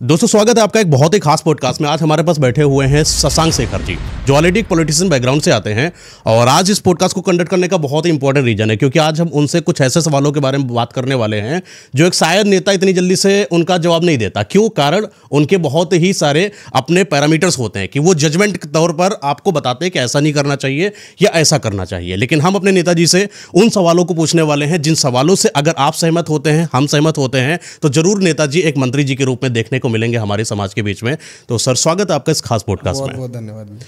दोस्तों स्वागत है आपका एक बहुत ही खास पॉडकास्ट में। आज हमारे पास बैठे हुए हैं शशांक शेखर जी, जो ऑलरेडी एक पॉलिटिशियन बैकग्राउंड से आते हैं। और आज इस पॉडकास्ट को कंडक्ट करने का बहुत ही इंपॉर्टेंट रीजन है, क्योंकि आज हम उनसे कुछ ऐसे सवालों के बारे में बात करने वाले हैं जो एक शायद नेता इतनी जल्दी से उनका जवाब नहीं देता। क्यों? कारण उनके बहुत ही सारे अपने पैरामीटर्स होते हैं कि वो जजमेंट के तौर पर आपको बताते हैं कि ऐसा नहीं करना चाहिए या ऐसा करना चाहिए। लेकिन हम अपने नेताजी से उन सवालों को पूछने वाले हैं जिन सवालों से अगर आप सहमत होते हैं, हम सहमत होते हैं, तो जरूर नेताजी एक मंत्री जी के रूप में देखने को मिलेंगे हमारे समाज के बीच में। तो सर, स्वागत है आपका इस खास पॉडकास्ट में। बहुत धन्यवाद।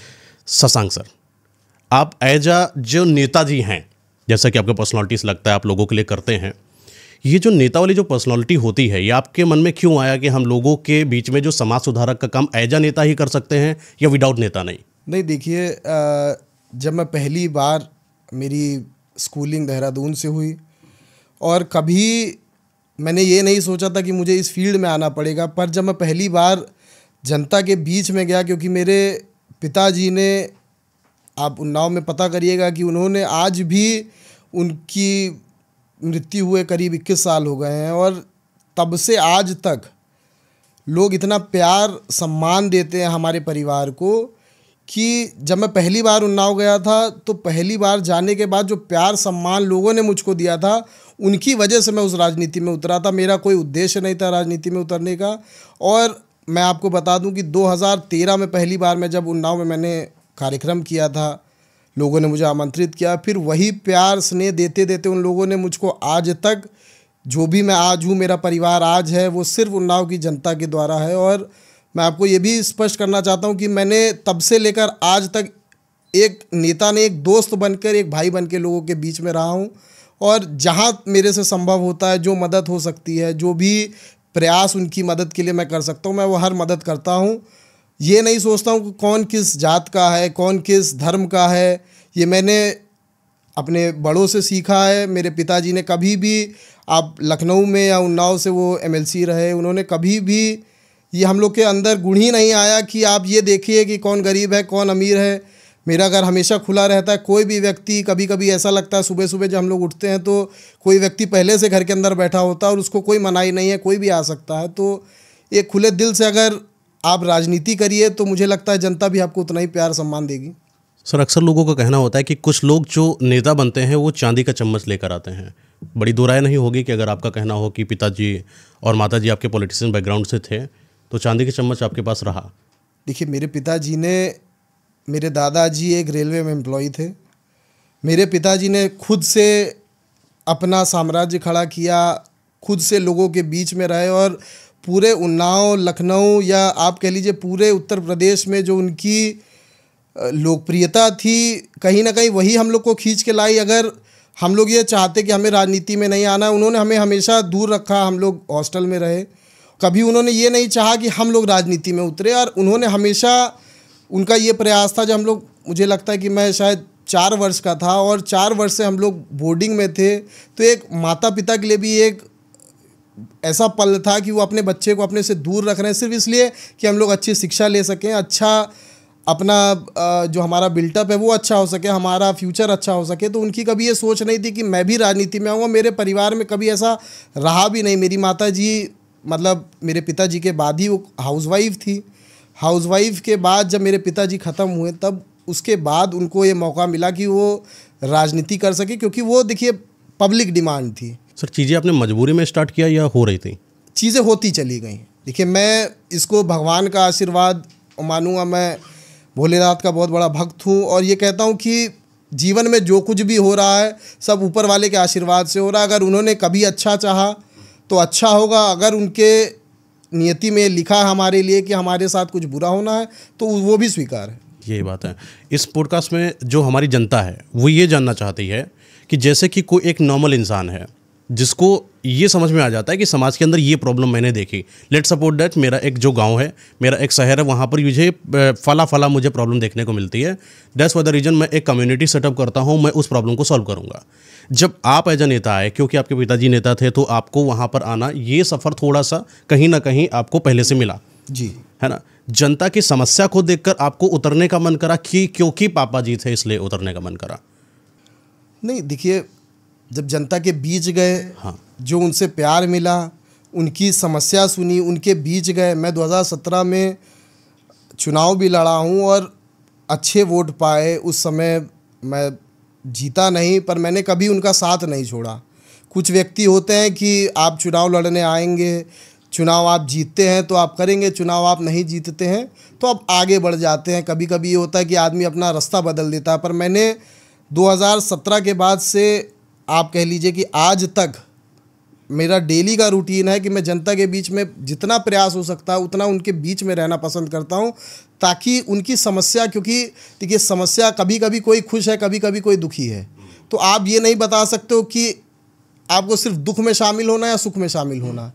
शशांक सर, आप एज जो नेताजी हैं, जैसा कि आपका पर्सनालिटीज लगता है आप लोगों के लिए करते हैं, ये जो नेता वाली जो पर्सनालिटी होती है, ये आपके मन में क्यों आया कि हम लोगों के बीच में जो समाज सुधारक का काम एज नेता ही कर सकते हैं या विदाउट नेता नहीं? नहीं, देखिए, जब मैं पहली बार, मेरी स्कूलिंग देहरादून से हुई और कभी मैंने ये नहीं सोचा था कि मुझे इस फील्ड में आना पड़ेगा। पर जब मैं पहली बार जनता के बीच में गया, क्योंकि मेरे पिताजी ने, आप उन्नाव में पता करिएगा कि उन्होंने, आज भी उनकी मृत्यु हुए करीब 21 साल हो गए हैं, और तब से आज तक लोग इतना प्यार सम्मान देते हैं हमारे परिवार को कि जब मैं पहली बार उन्नाव गया था, तो पहली बार जाने के बाद जो प्यार सम्मान लोगों ने मुझको दिया था, उनकी वजह से मैं उस राजनीति में उतरा था। मेरा कोई उद्देश्य नहीं था राजनीति में उतरने का। और मैं आपको बता दूं कि 2013 में पहली बार मैं जब उन्नाव में मैंने कार्यक्रम किया था, लोगों ने मुझे आमंत्रित किया, फिर वही प्यार स्नेह देते देते उन लोगों ने मुझको आज तक, जो भी मैं आज हूँ, मेरा परिवार आज है, वो सिर्फ उन्नाव की जनता के द्वारा है। और मैं आपको ये भी स्पष्ट करना चाहता हूँ कि मैंने तब से लेकर आज तक एक नेता ने, एक दोस्त बनकर, एक भाई बनकर लोगों के बीच में रहा हूँ। और जहाँ मेरे से संभव होता है, जो मदद हो सकती है, जो भी प्रयास उनकी मदद के लिए मैं कर सकता हूँ, मैं वो हर मदद करता हूँ। ये नहीं सोचता हूँ कि कौन किस जात का है, कौन किस धर्म का है। ये मैंने अपने बड़ों से सीखा है। मेरे पिताजी ने कभी भी, आप लखनऊ में या उन्नाव से वो MLC रहे, उन्होंने कभी भी ये हम लोग के अंदर गुण ही नहीं आया कि आप ये देखिए कि कौन गरीब है, कौन अमीर है। मेरा घर हमेशा खुला रहता है। कोई भी व्यक्ति, कभी कभी ऐसा लगता है सुबह सुबह जब हम लोग उठते हैं तो कोई व्यक्ति पहले से घर के अंदर बैठा होता है और उसको कोई मनाही नहीं है, कोई भी आ सकता है। तो एक खुले दिल से अगर आप राजनीति करिए तो मुझे लगता है जनता भी आपको उतना ही प्यार सम्मान देगी। सर, अक्सर लोगों का कहना होता है कि कुछ लोग जो नेता बनते हैं वो चांदी का चम्मच लेकर आते हैं। बड़ी दुराय नहीं होगी कि अगर आपका कहना हो कि पिताजी और माताजी आपके पॉलिटिशियन बैकग्राउंड से थे, तो चांदी के चम्मच आपके पास रहा? देखिए, मेरे पिताजी ने, मेरे दादाजी एक रेलवे में एम्प्लॉय थे। मेरे पिताजी ने खुद से अपना साम्राज्य खड़ा किया, खुद से लोगों के बीच में रहे, और पूरे उन्नाव, लखनऊ, या आप कह लीजिए पूरे उत्तर प्रदेश में जो उनकी लोकप्रियता थी, कहीं ना कहीं वही हम लोग को खींच के लाई। अगर हम लोग ये चाहते कि हमें राजनीति में नहीं आना, उन्होंने हमें हमेशा दूर रखा। हम लोग हॉस्टल में रहे, कभी उन्होंने ये नहीं चाहा कि हम लोग राजनीति में उतरे। और उन्होंने हमेशा, उनका ये प्रयास था, जब हम लोग, मुझे लगता है कि मैं शायद 4 वर्ष का था और 4 वर्ष से हम लोग बोर्डिंग में थे, तो एक माता पिता के लिए भी एक ऐसा पल था कि वो अपने बच्चे को अपने से दूर रख रहे हैं सिर्फ इसलिए कि हम लोग अच्छी शिक्षा ले सकें, अच्छा अपना जो हमारा बिल्टअप है वो अच्छा हो सके, हमारा फ्यूचर अच्छा हो सके। तो उनकी कभी ये सोच नहीं थी कि मैं भी राजनीति में आऊँगा। मेरे परिवार में कभी ऐसा रहा भी नहीं। मेरी माता जी, मतलब मेरे पिताजी के बाद ही वो हाउसवाइफ थी। हाउसवाइफ के बाद जब मेरे पिताजी ख़त्म हुए, तब उसके बाद उनको ये मौका मिला कि वो राजनीति कर सके, क्योंकि वो, देखिए, पब्लिक डिमांड थी। सर, चीज़ें आपने मजबूरी में स्टार्ट किया या हो रही थी? चीज़ें होती चली गई। देखिए, मैं इसको भगवान का आशीर्वाद मानूंगा। मैं भोलेनाथ का बहुत बड़ा भक्त हूँ और ये कहता हूँ कि जीवन में जो कुछ भी हो रहा है सब ऊपर वाले के आशीर्वाद से हो रहा है। अगर उन्होंने कभी अच्छा चाहा तो अच्छा होगा, अगर उनके नियति में लिखा है हमारे लिए कि हमारे साथ कुछ बुरा होना है तो वो भी स्वीकार है। यही बात है। इस पॉडकास्ट में जो हमारी जनता है वो ये जानना चाहती है कि जैसे कि कोई एक नॉर्मल इंसान है जिसको ये समझ में आ जाता है कि समाज के अंदर ये प्रॉब्लम मैंने देखी। लेट सपोर्ट दैट मेरा एक जो गांव है, मेरा एक शहर है, वहाँ पर मुझे फला मुझे प्रॉब्लम देखने को मिलती है। दैट्स फॉर द रीजन मैं एक कम्युनिटी सेटअप करता हूँ, मैं उस प्रॉब्लम को सॉल्व करूँगा। जब आप एज अ नेता आए, क्योंकि आपके पिताजी नेता थे, तो आपको वहाँ पर आना, ये सफ़र थोड़ा सा कहीं ना कहीं आपको पहले से मिला जी, है ना। जनता की समस्या को देखकर आपको उतरने का मन करा कि क्योंकि पापा जी थे इसलिए उतरने का मन करा? नहीं, देखिए, जब जनता के बीच गए, हाँ, जो उनसे प्यार मिला, उनकी समस्या सुनी, उनके बीच गए। मैं 2017 में चुनाव भी लड़ा हूँ और अच्छे वोट पाए। उस समय मैं जीता नहीं, पर मैंने कभी उनका साथ नहीं छोड़ा। कुछ व्यक्ति होते हैं कि आप चुनाव लड़ने आएंगे, चुनाव आप जीतते हैं तो आप करेंगे, चुनाव आप नहीं जीतते हैं तो आप आगे बढ़ जाते हैं। कभी कभी ये होता है कि आदमी अपना रास्ता बदल देता है। पर मैंने 2017 के बाद से आप कह लीजिए कि आज तक मेरा डेली का रूटीन है कि मैं जनता के बीच में जितना प्रयास हो सकता है उतना उनके बीच में रहना पसंद करता हूं, ताकि उनकी समस्या, क्योंकि देखिए समस्या कभी कभी कोई खुश है, कभी कभी कोई दुखी है, तो आप ये नहीं बता सकते हो कि आपको सिर्फ दुख में शामिल होना या सुख में शामिल होना।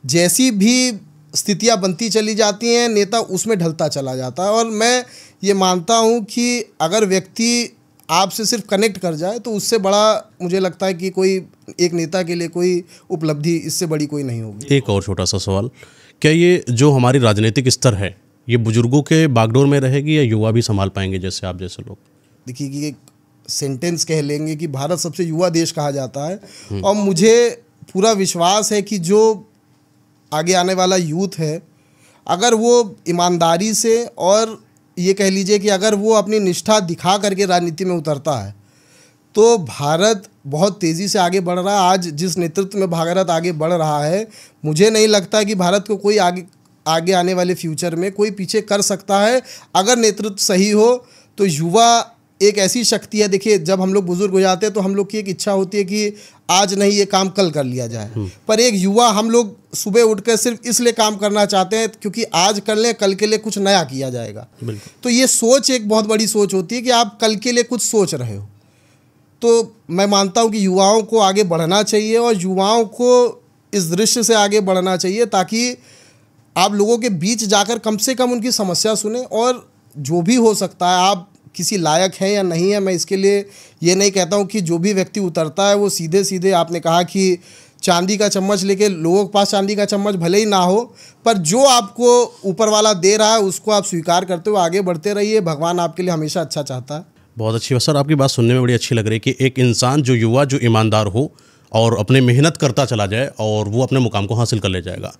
जैसी भी स्थितियां बनती चली जाती हैं, नेता उसमें ढलता चला जाता है। और मैं ये मानता हूं कि अगर व्यक्ति आपसे सिर्फ कनेक्ट कर जाए तो उससे बड़ा मुझे लगता है कि कोई एक नेता के लिए कोई उपलब्धि इससे बड़ी कोई नहीं होगी। एक और छोटा सा सवाल, क्या ये जो हमारी राजनीतिक स्तर है ये बुजुर्गों के बागडोर में रहेगी या युवा भी संभाल पाएंगे जैसे आप जैसे लोग? देखिए कि एक सेंटेंस कह लेंगे कि भारत सबसे युवा देश कहा जाता है, और मुझे पूरा विश्वास है कि जो आगे आने वाला यूथ है, अगर वो ईमानदारी से और ये कह लीजिए कि अगर वो अपनी निष्ठा दिखा करके राजनीति में उतरता है तो भारत बहुत तेज़ी से आगे बढ़ रहा है। आज जिस नेतृत्व में भारत आगे बढ़ रहा है, मुझे नहीं लगता कि भारत को कोई आगे आने वाले फ्यूचर में कोई पीछे कर सकता है। अगर नेतृत्व सही हो तो युवा एक ऐसी शक्ति है। देखिए जब हम लोग बुजुर्ग हो जाते हैं तो हम लोग की एक इच्छा होती है कि आज नहीं ये काम कल कर लिया जाए, पर एक युवा हम लोग सुबह उठकर सिर्फ इसलिए काम करना चाहते हैं क्योंकि आज कर लें, कल के लिए कुछ नया किया जाएगा। तो ये सोच एक बहुत बड़ी सोच होती है कि आप कल के लिए कुछ सोच रहे हो। तो मैं मानता हूँ कि युवाओं को आगे बढ़ना चाहिए और युवाओं को इस दृश्य से आगे बढ़ना चाहिए ताकि आप लोगों के बीच जाकर कम से कम उनकी समस्या सुने, और जो भी हो सकता है, आप किसी लायक है या नहीं है, मैं इसके लिए ये नहीं कहता हूँ कि जो भी व्यक्ति उतरता है वो सीधे सीधे, आपने कहा कि चांदी का चम्मच लेके, लोगों के पास चांदी का चम्मच भले ही ना हो, पर जो आपको ऊपर वाला दे रहा है उसको आप स्वीकार करते हुए आगे बढ़ते रहिए। भगवान आपके लिए हमेशा अच्छा चाहता है। बहुत अच्छी बात सर, आपकी बात सुनने में बड़ी अच्छी लग रही है कि एक इंसान जो युवा, जो ईमानदार हो और अपने मेहनत करता चला जाए और वो अपने मुकाम को हासिल कर ले जाएगा।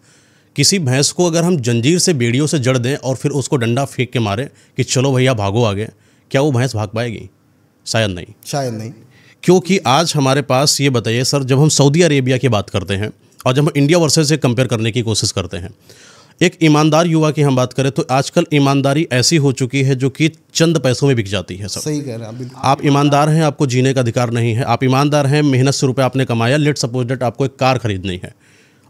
किसी भैंस को अगर हम जंजीर से, बेड़ियों से जड़ दें और फिर उसको डंडा फेंक के मारे कि चलो भैया भागो आगे, क्या वो भैंस भाग पाएगी? शायद नहीं, शायद नहीं। क्योंकि आज हमारे पास, ये बताइए सर, जब हम सऊदी अरेबिया की बात करते हैं और जब हम इंडिया वर्सेस से कंपेयर करने की कोशिश करते हैं, एक ईमानदार युवा की हम बात करें तो आजकल ईमानदारी ऐसी हो चुकी है जो कि चंद पैसों में बिक जाती है। सब सही कह रहे हैं बिल्कुल। आप ईमानदार हैं, आपको जीने का अधिकार नहीं है। आप ईमानदार हैं, मेहनत से रुपये आपने कमाया, लेट सपोज डेट आपको एक कार खरीदनी है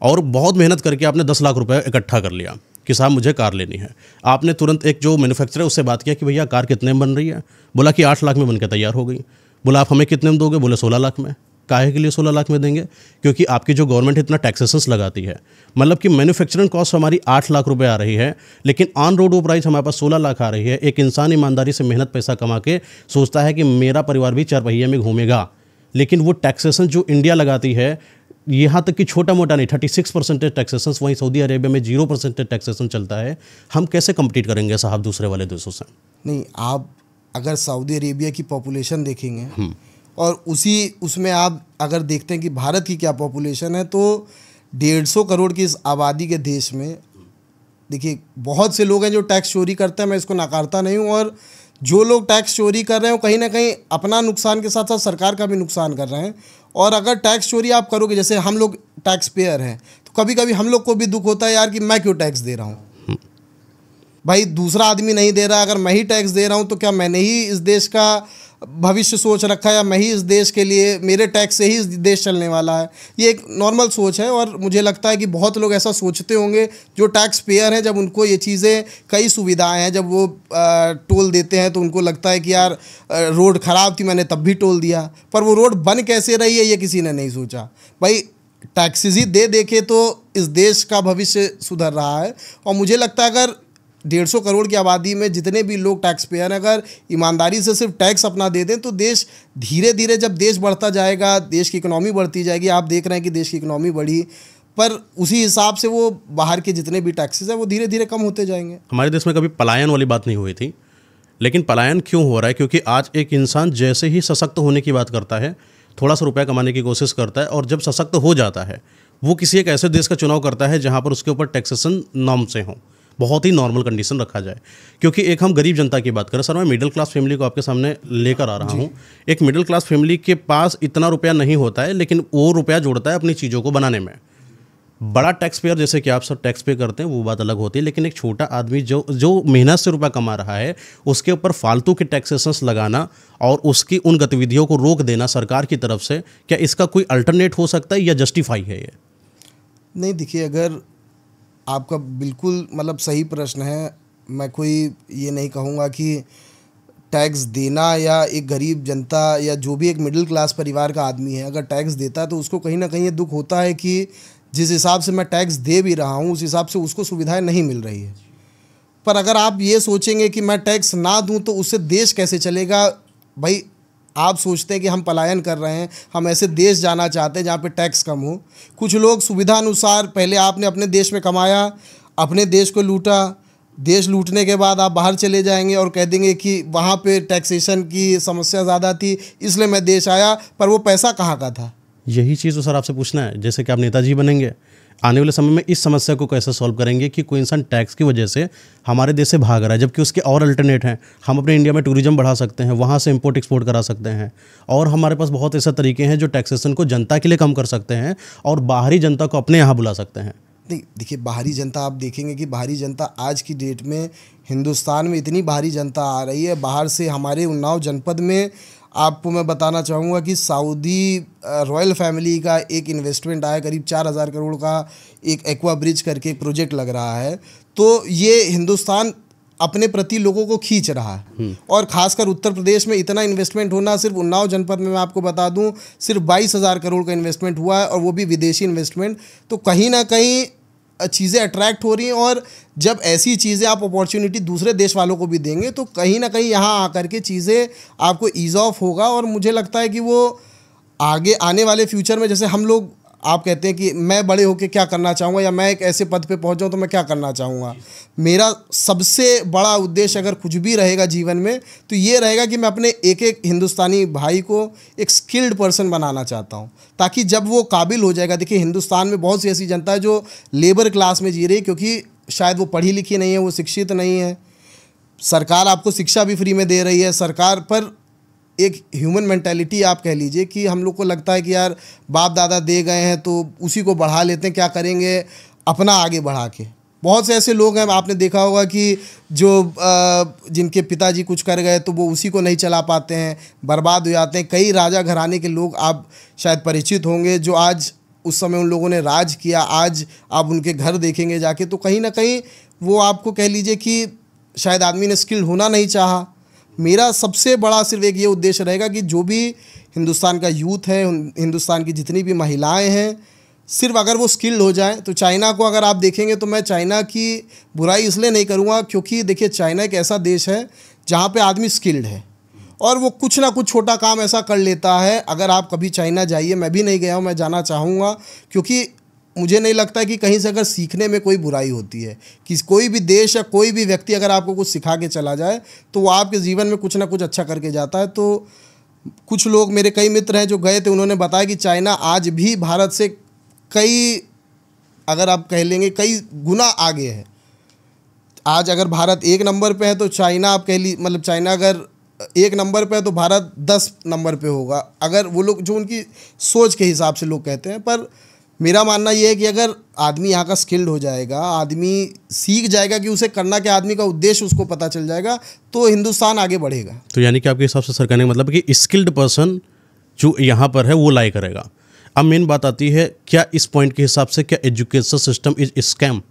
और बहुत मेहनत करके आपने 10 लाख रुपए इकट्ठा कर लिया कि साहब मुझे कार लेनी है। आपने तुरंत एक जो मैन्युफैक्चरर है उससे बात किया कि भैया कार कितने में बन रही है? बोला कि 8 लाख में बनकर तैयार हो गई। बोला आप हमें कितने में दोगे? बोले 16 लाख में। काहे के लिए 16 लाख में देंगे? क्योंकि आपकी जो गवर्नमेंट इतना टैक्सेशंस लगाती है, मतलब कि मैन्युफैक्चरिंग कॉस्ट हमारी 8 लाख रुपए आ रही है, लेकिन ऑन रोड प्राइस हमारे पास 16 लाख आ रही है। एक इंसान ईमानदारी से मेहनत पैसा कमा के सोचता है कि मेरा परिवार भी 4 पहिए में घूमेगा, लेकिन वो टैक्सेशन जो इंडिया लगाती है, यहाँ तक कि छोटा मोटा नहीं, 36% टैक्सेशन, वहीं सऊदी अरेबिया में 0% टैक्सेशन चलता है। हम कैसे कम्पीट करेंगे साहब दूसरे वाले देशों से? नहीं, आप अगर सऊदी अरेबिया की पॉपुलेशन देखेंगे और उसमें आप अगर देखते हैं कि भारत की क्या पॉपुलेशन है, तो 150 करोड़ की इस आबादी के देश में देखिए बहुत से लोग हैं जो टैक्स चोरी करते हैं। मैं इसको नकारता नहीं हूँ, और जो लोग टैक्स चोरी कर रहे हैं वो कहीं ना कहीं अपना नुकसान के साथ साथ सरकार का भी नुकसान कर रहे हैं। और अगर टैक्स चोरी आप करोगे, जैसे हम लोग टैक्स पेयर हैं, तो कभी कभी हम लोग को भी दुख होता है यार कि मैं क्यों टैक्स दे रहा हूँ। भाई दूसरा आदमी नहीं दे रहा, अगर मैं ही टैक्स दे रहा हूँ तो क्या मैंने ही इस देश का भविष्य सोच रखा है, या मैं ही इस देश के लिए, मेरे टैक्स से ही इस देश चलने वाला है? ये एक नॉर्मल सोच है, और मुझे लगता है कि बहुत लोग ऐसा सोचते होंगे जो टैक्स पेयर हैं। जब उनको ये चीज़ें, कई सुविधाएं हैं, जब वो टोल देते हैं तो उनको लगता है कि यार रोड ख़राब थी मैंने तब भी टोल दिया, पर वो रोड बन कैसे रही है ये किसी ने नहीं सोचा। भाई टैक्सेस ही दे के तो इस देश का भविष्य सुधर रहा है। और मुझे लगता है अगर 150 करोड़ की आबादी में जितने भी लोग टैक्स पेयर हैं, अगर ईमानदारी से सिर्फ टैक्स अपना दे दें तो देश धीरे धीरे, जब देश बढ़ता जाएगा, देश की इकोनॉमी बढ़ती जाएगी। आप देख रहे हैं कि देश की इकोनॉमी बढ़ी, पर उसी हिसाब से वो बाहर के जितने भी टैक्सेस हैं वो धीरे धीरे कम होते जाएंगे। हमारे देश में कभी पलायन वाली बात नहीं हुई थी, लेकिन पलायन क्यों हो रहा है? क्योंकि आज एक इंसान जैसे ही सशक्त होने की बात करता है, थोड़ा सा रुपया कमाने की कोशिश करता है, और जब सशक्त हो जाता है वो किसी एक ऐसे देश का चुनाव करता है जहाँ पर उसके ऊपर टैक्सेशन नॉर्म से हों, बहुत ही नॉर्मल कंडीशन रखा जाए। क्योंकि एक हम गरीब जनता की बात करें सर, मैं मिडिल क्लास फैमिली को आपके सामने लेकर आ रहा हूँ। एक मिडिल क्लास फैमिली के पास इतना रुपया नहीं होता है, लेकिन वो रुपया जोड़ता है अपनी चीज़ों को बनाने में। बड़ा टैक्स पेयर जैसे कि आप सब टैक्स पे करते हैं वो बात अलग होती है, लेकिन एक छोटा आदमी जो मेहनत से रुपया कमा रहा है उसके ऊपर फालतू के टैक्सेशंस लगाना और उसकी उन गतिविधियों को रोक देना सरकार की तरफ से, क्या इसका कोई अल्टरनेट हो सकता है या जस्टिफाई है ये? नहीं, देखिए, अगर आपका बिल्कुल मतलब सही प्रश्न है। मैं कोई ये नहीं कहूँगा कि टैक्स देना या एक गरीब जनता या जो भी एक मिडिल क्लास परिवार का आदमी है अगर टैक्स देता है तो उसको कहीं ना कहीं ये दुख होता है कि जिस हिसाब से मैं टैक्स दे भी रहा हूँ उस हिसाब से उसको सुविधाएं नहीं मिल रही है। पर अगर आप ये सोचेंगे कि मैं टैक्स ना दूं तो उससे देश कैसे चलेगा? भाई, आप सोचते हैं कि हम पलायन कर रहे हैं, हम ऐसे देश जाना चाहते हैं जहाँ पे टैक्स कम हो। कुछ लोग सुविधा अनुसार, पहले आपने अपने देश में कमाया, अपने देश को लूटा, देश लूटने के बाद आप बाहर चले जाएंगे और कह देंगे कि वहाँ पे टैक्सेशन की समस्या ज़्यादा थी इसलिए मैं देश आया, पर वो पैसा कहाँ का था? यही चीज़ तो सर आपसे पूछना है। जैसे कि आप नेताजी बनेंगे, आने वाले समय में इस समस्या को कैसे सॉल्व करेंगे कि कोई इंसान टैक्स की वजह से हमारे देश से भाग रहा है, जबकि उसके और अल्टरनेट हैं। हम अपने इंडिया में टूरिज्म बढ़ा सकते हैं, वहाँ से इंपोर्ट एक्सपोर्ट करा सकते हैं, और हमारे पास बहुत ऐसे तरीके हैं जो टैक्सेशन को जनता के लिए कम कर सकते हैं और बाहरी जनता को अपने यहाँ बुला सकते हैं। नहीं, देखिए, बाहरी जनता, आप देखेंगे कि बाहरी जनता आज की डेट में हिंदुस्तान में इतनी बाहरी जनता आ रही है बाहर से। हमारे उन्नाव जनपद में आपको मैं बताना चाहूँगा कि सऊदी रॉयल फैमिली का एक इन्वेस्टमेंट आया, करीब 4,000 करोड़ का एक एक्वा ब्रिज करके एक प्रोजेक्ट लग रहा है। तो ये हिंदुस्तान अपने प्रति लोगों को खींच रहा है। और ख़ासकर उत्तर प्रदेश में इतना इन्वेस्टमेंट होना, सिर्फ उन्नाव जनपद में मैं आपको बता दूं सिर्फ 22,000 करोड़ का इन्वेस्टमेंट हुआ है, और वो भी विदेशी इन्वेस्टमेंट। तो कहीं ना कहीं चीज़ें अट्रैक्ट हो रही हैं, और जब ऐसी चीज़ें आप अपॉर्चुनिटी दूसरे देश वालों को भी देंगे तो कहीं ना कहीं यहाँ आकर के चीज़ें आपको ईज़ ऑफ होगा। और मुझे लगता है कि वो आगे आने वाले फ्यूचर में, जैसे हम लोग, आप कहते हैं कि मैं बड़े होकर क्या करना चाहूँगा या मैं एक ऐसे पद पे पहुँच जाऊँ तो मैं क्या करना चाहूँगा, मेरा सबसे बड़ा उद्देश्य अगर कुछ भी रहेगा जीवन में तो ये रहेगा कि मैं अपने एक एक हिंदुस्तानी भाई को एक स्किल्ड पर्सन बनाना चाहता हूँ, ताकि जब वो काबिल हो जाएगा। देखिए, हिंदुस्तान में बहुत सी ऐसी जनता है जो लेबर क्लास में जी रही है, क्योंकि शायद वो पढ़ी लिखी नहीं है, वो शिक्षित नहीं है। सरकार आपको शिक्षा भी फ्री में दे रही है, सरकार पर एक ह्यूमन मेंटालिटी आप कह लीजिए कि हम लोग को लगता है कि यार बाप दादा दे गए हैं तो उसी को बढ़ा लेते हैं, क्या करेंगे अपना आगे बढ़ा के। बहुत से ऐसे लोग हैं, आपने देखा होगा कि जो जिनके पिताजी कुछ कर गए तो वो उसी को नहीं चला पाते हैं, बर्बाद हो जाते हैं। कई राजा घराने के लोग आप शायद परिचित होंगे जो आज, उस समय उन लोगों ने राज किया, आज आप उनके घर देखेंगे जाके तो कहीं ना कहीं वो आपको कह लीजिए कि शायद आदमी ने स्किल्ड होना नहीं चाहा। मेरा सबसे बड़ा सिर्फ एक ये उद्देश्य रहेगा कि जो भी हिंदुस्तान का यूथ है, हिंदुस्तान की जितनी भी महिलाएं हैं, सिर्फ अगर वो स्किल्ड हो जाएं तो चाइना को अगर आप देखेंगे तो मैं चाइना की बुराई इसलिए नहीं करूँगा क्योंकि देखिए, चाइना एक ऐसा देश है जहाँ पे आदमी स्किल्ड है और वो कुछ ना कुछ छोटा काम ऐसा कर लेता है। अगर आप कभी चाइना जाइए, मैं भी नहीं गया हूँ, मैं जाना चाहूँगा, क्योंकि मुझे नहीं लगता है कि कहीं से अगर सीखने में कोई बुराई होती है कि कोई भी देश या कोई भी व्यक्ति अगर आपको कुछ सिखा के चला जाए तो वो आपके जीवन में कुछ ना कुछ अच्छा करके जाता है। तो कुछ लोग, मेरे कई मित्र हैं जो गए थे, उन्होंने बताया कि चाइना आज भी भारत से कई, अगर आप कह लेंगे कई गुना आगे है। आज अगर भारत 1 नंबर पे है तो चाइना, आप कह ली, मतलब चाइना अगर 1 नंबर पे है तो भारत 10 नंबर पे होगा, अगर वो लोग जो उनकी सोच के हिसाब से लोग कहते हैं। पर मेरा मानना ये है कि अगर आदमी यहाँ का स्किल्ड हो जाएगा, आदमी सीख जाएगा कि उसे करना क्या, आदमी का उद्देश्य उसको पता चल जाएगा, तो हिंदुस्तान आगे बढ़ेगा। तो यानी कि आपके हिसाब से सरकार ने मतलब कि स्किल्ड पर्सन जो यहाँ पर है वो लाई करेगा। अब मेन बात आती है, क्या इस पॉइंट के हिसाब से क्या एजुकेशन सिस्टम इज स्कैम